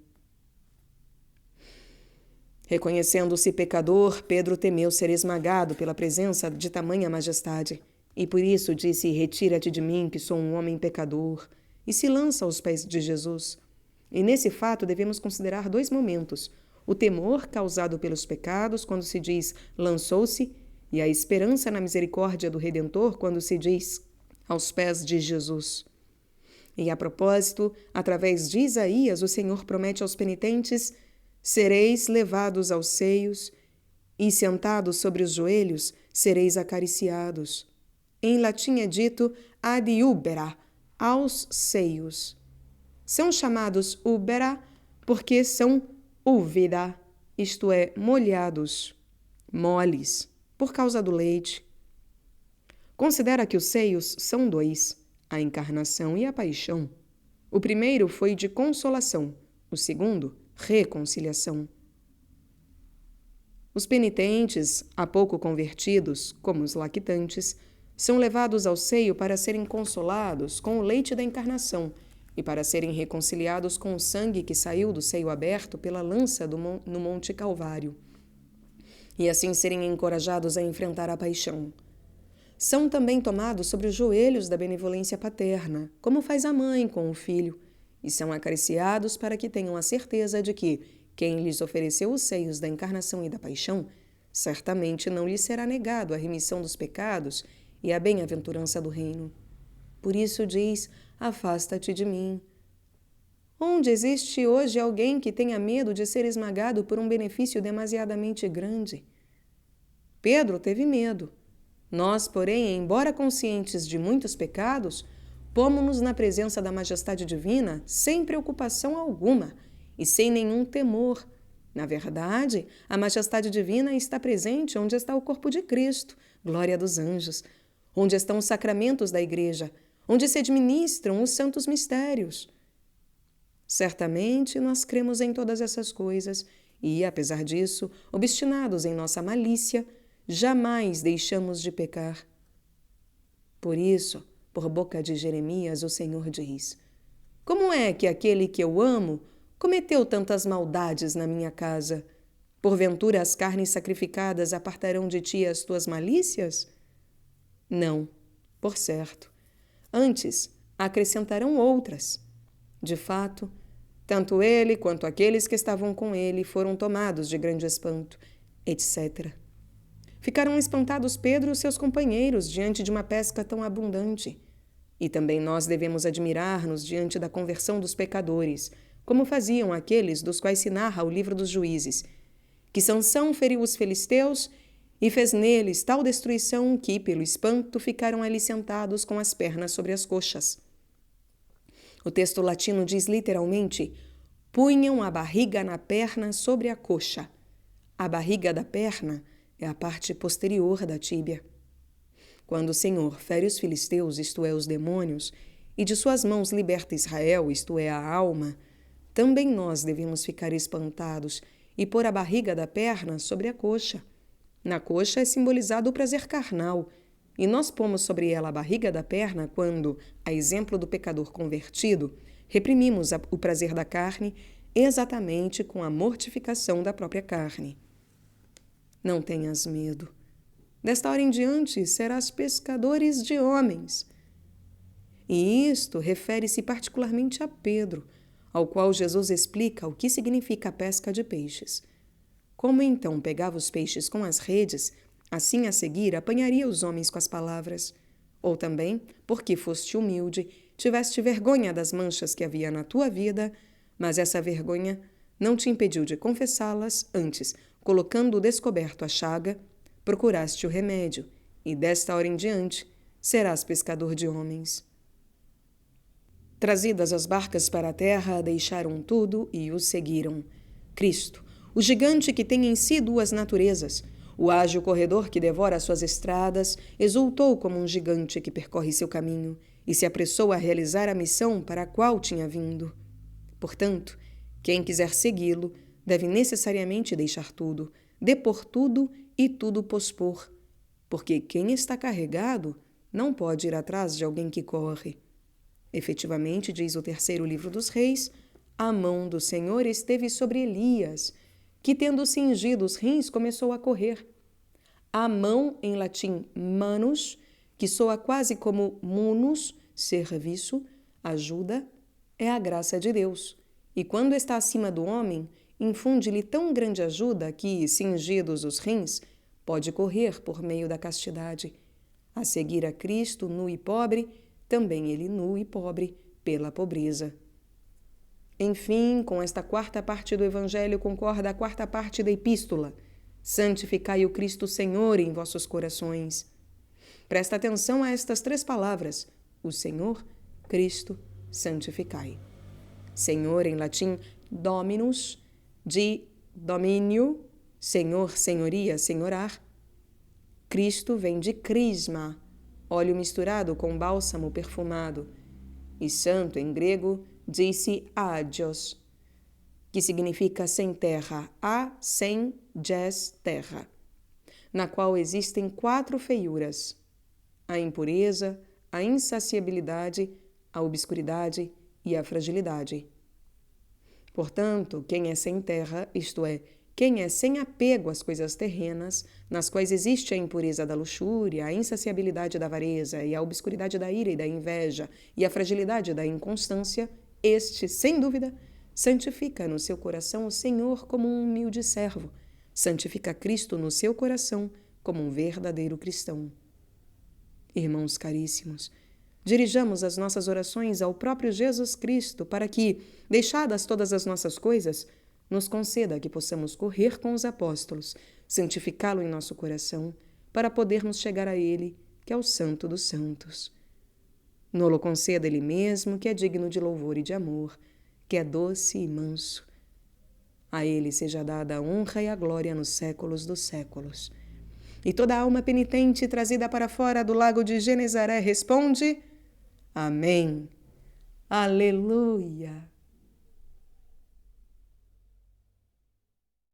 Reconhecendo-se pecador, Pedro temeu ser esmagado pela presença de tamanha majestade, e por isso disse, retira-te de mim, que sou um homem pecador, e se lança aos pés de Jesus. E nesse fato devemos considerar 2 momentos. o temor causado pelos pecados quando se diz lançou-se, e a esperança na misericórdia do Redentor quando se diz aos pés de Jesus. E a propósito, através de Isaías, o Senhor promete aos penitentes: sereis levados aos seios, e sentados sobre os joelhos, sereis acariciados. Em latim é dito ad ubera, aos seios. São chamados ubera porque são úvida, isto é, molhados, moles, por causa do leite. Considera que os seios são dois, a encarnação e a paixão. O primeiro foi de consolação, o segundo, reconciliação. Os penitentes, há pouco convertidos, como os lactantes, são levados ao seio para serem consolados com o leite da encarnação e para serem reconciliados com o sangue que saiu do seio aberto pela lança no Monte Calvário, e assim serem encorajados a enfrentar a paixão. São também tomados sobre os joelhos da benevolência paterna, como faz a mãe com o filho, e são acariciados para que tenham a certeza de que quem lhes ofereceu os seios da encarnação e da paixão, certamente não lhes será negado a remissão dos pecados e a bem-aventurança do reino. Por isso diz: afasta-te de mim. Onde existe hoje alguém que tenha medo de ser esmagado por um benefício demasiadamente grande? Pedro teve medo. Nós, porém, embora conscientes de muitos pecados, pomos-nos na presença da majestade divina sem preocupação alguma e sem nenhum temor. Na verdade, a majestade divina está presente onde está o corpo de Cristo, glória dos anjos, onde estão os sacramentos da Igreja, onde se administram os santos mistérios. Certamente nós cremos em todas essas coisas e, apesar disso, obstinados em nossa malícia, jamais deixamos de pecar. Por isso, por boca de Jeremias, o Senhor diz: como é que aquele que eu amo cometeu tantas maldades na minha casa? Porventura as carnes sacrificadas apartarão de ti as tuas malícias? Não, por certo. Antes, acrescentarão outras. De fato, tanto ele quanto aqueles que estavam com ele foram tomados de grande espanto, etc. Ficaram espantados Pedro e seus companheiros diante de uma pesca tão abundante. E também nós devemos admirar-nos diante da conversão dos pecadores, como faziam aqueles dos quais se narra o livro dos Juízes, que Sansão feriu os filisteus e fez neles tal destruição que, pelo espanto, ficaram ali sentados com as pernas sobre as coxas. O texto latino diz literalmente: punham a barriga na perna sobre a coxa. A barriga da perna é a parte posterior da tíbia. Quando o Senhor fere os filisteus, isto é, os demônios, e de suas mãos liberta Israel, isto é, a alma, também nós devemos ficar espantados e pôr a barriga da perna sobre a coxa. Na coxa é simbolizado o prazer carnal, e nós pomos sobre ela a barriga da perna quando, a exemplo do pecador convertido, reprimimos o prazer da carne exatamente com a mortificação da própria carne. Não tenhas medo. Desta hora em diante serás pescadores de homens. E isto refere-se particularmente a Pedro, ao qual Jesus explica o que significa a pesca de peixes. Como então pegava os peixes com as redes, assim a seguir apanharia os homens com as palavras. Ou também, porque foste humilde, tiveste vergonha das manchas que havia na tua vida, mas essa vergonha não te impediu de confessá-las, antes, colocando descoberto a chaga, procuraste o remédio, e desta hora em diante serás pescador de homens. Trazidas as barcas para a terra, deixaram tudo e o seguiram. Cristo, o gigante que tem em si duas naturezas, o ágil corredor que devora suas estradas, exultou como um gigante que percorre seu caminho e se apressou a realizar a missão para a qual tinha vindo. Portanto, quem quiser segui-lo deve necessariamente deixar tudo, depor tudo e tudo pospor, porque quem está carregado não pode ir atrás de alguém que corre. Efetivamente, diz o terceiro livro dos Reis, a mão do Senhor esteve sobre Elias, que, tendo cingido os rins, começou a correr. A mão, em latim manus, que soa quase como munus, serviço, ajuda, é a graça de Deus. E quando está acima do homem, infunde-lhe tão grande ajuda que, cingidos os rins, pode correr por meio da castidade. A seguir a Cristo, nu e pobre, também ele nu e pobre, pela pobreza. Enfim, com esta quarta parte do Evangelho concorda a quarta parte da Epístola. Santificai o Cristo Senhor em vossos corações. Presta atenção a estas 3 palavras: o Senhor, Cristo, santificai. Senhor, em latim, Dominus, de domínio, Senhor, senhoria, senhorar. Cristo vem de crisma, óleo misturado com bálsamo perfumado. E santo, em grego, diz-se agios, que significa sem terra, sem, ges, terra, na qual existem 4 feiuras: a impureza, a insaciabilidade, a obscuridade e a fragilidade. Portanto, quem é sem terra, isto é, quem é sem apego às coisas terrenas, nas quais existe a impureza da luxúria, a insaciabilidade da avareza e a obscuridade da ira e da inveja e a fragilidade da inconstância, este, sem dúvida, santifica no seu coração o Senhor como um humilde servo, santifica Cristo no seu coração como um verdadeiro cristão. Irmãos caríssimos, dirijamos as nossas orações ao próprio Jesus Cristo para que, deixadas todas as nossas coisas, nos conceda que possamos correr com os apóstolos, santificá-lo em nosso coração, para podermos chegar a Ele, que é o Santo dos Santos. Nolo conceda Ele mesmo, que é digno de louvor e de amor, que é doce e manso. A Ele seja dada a honra e a glória nos séculos dos séculos. E toda alma penitente trazida para fora do lago de Genezaré responde: Amém. Aleluia.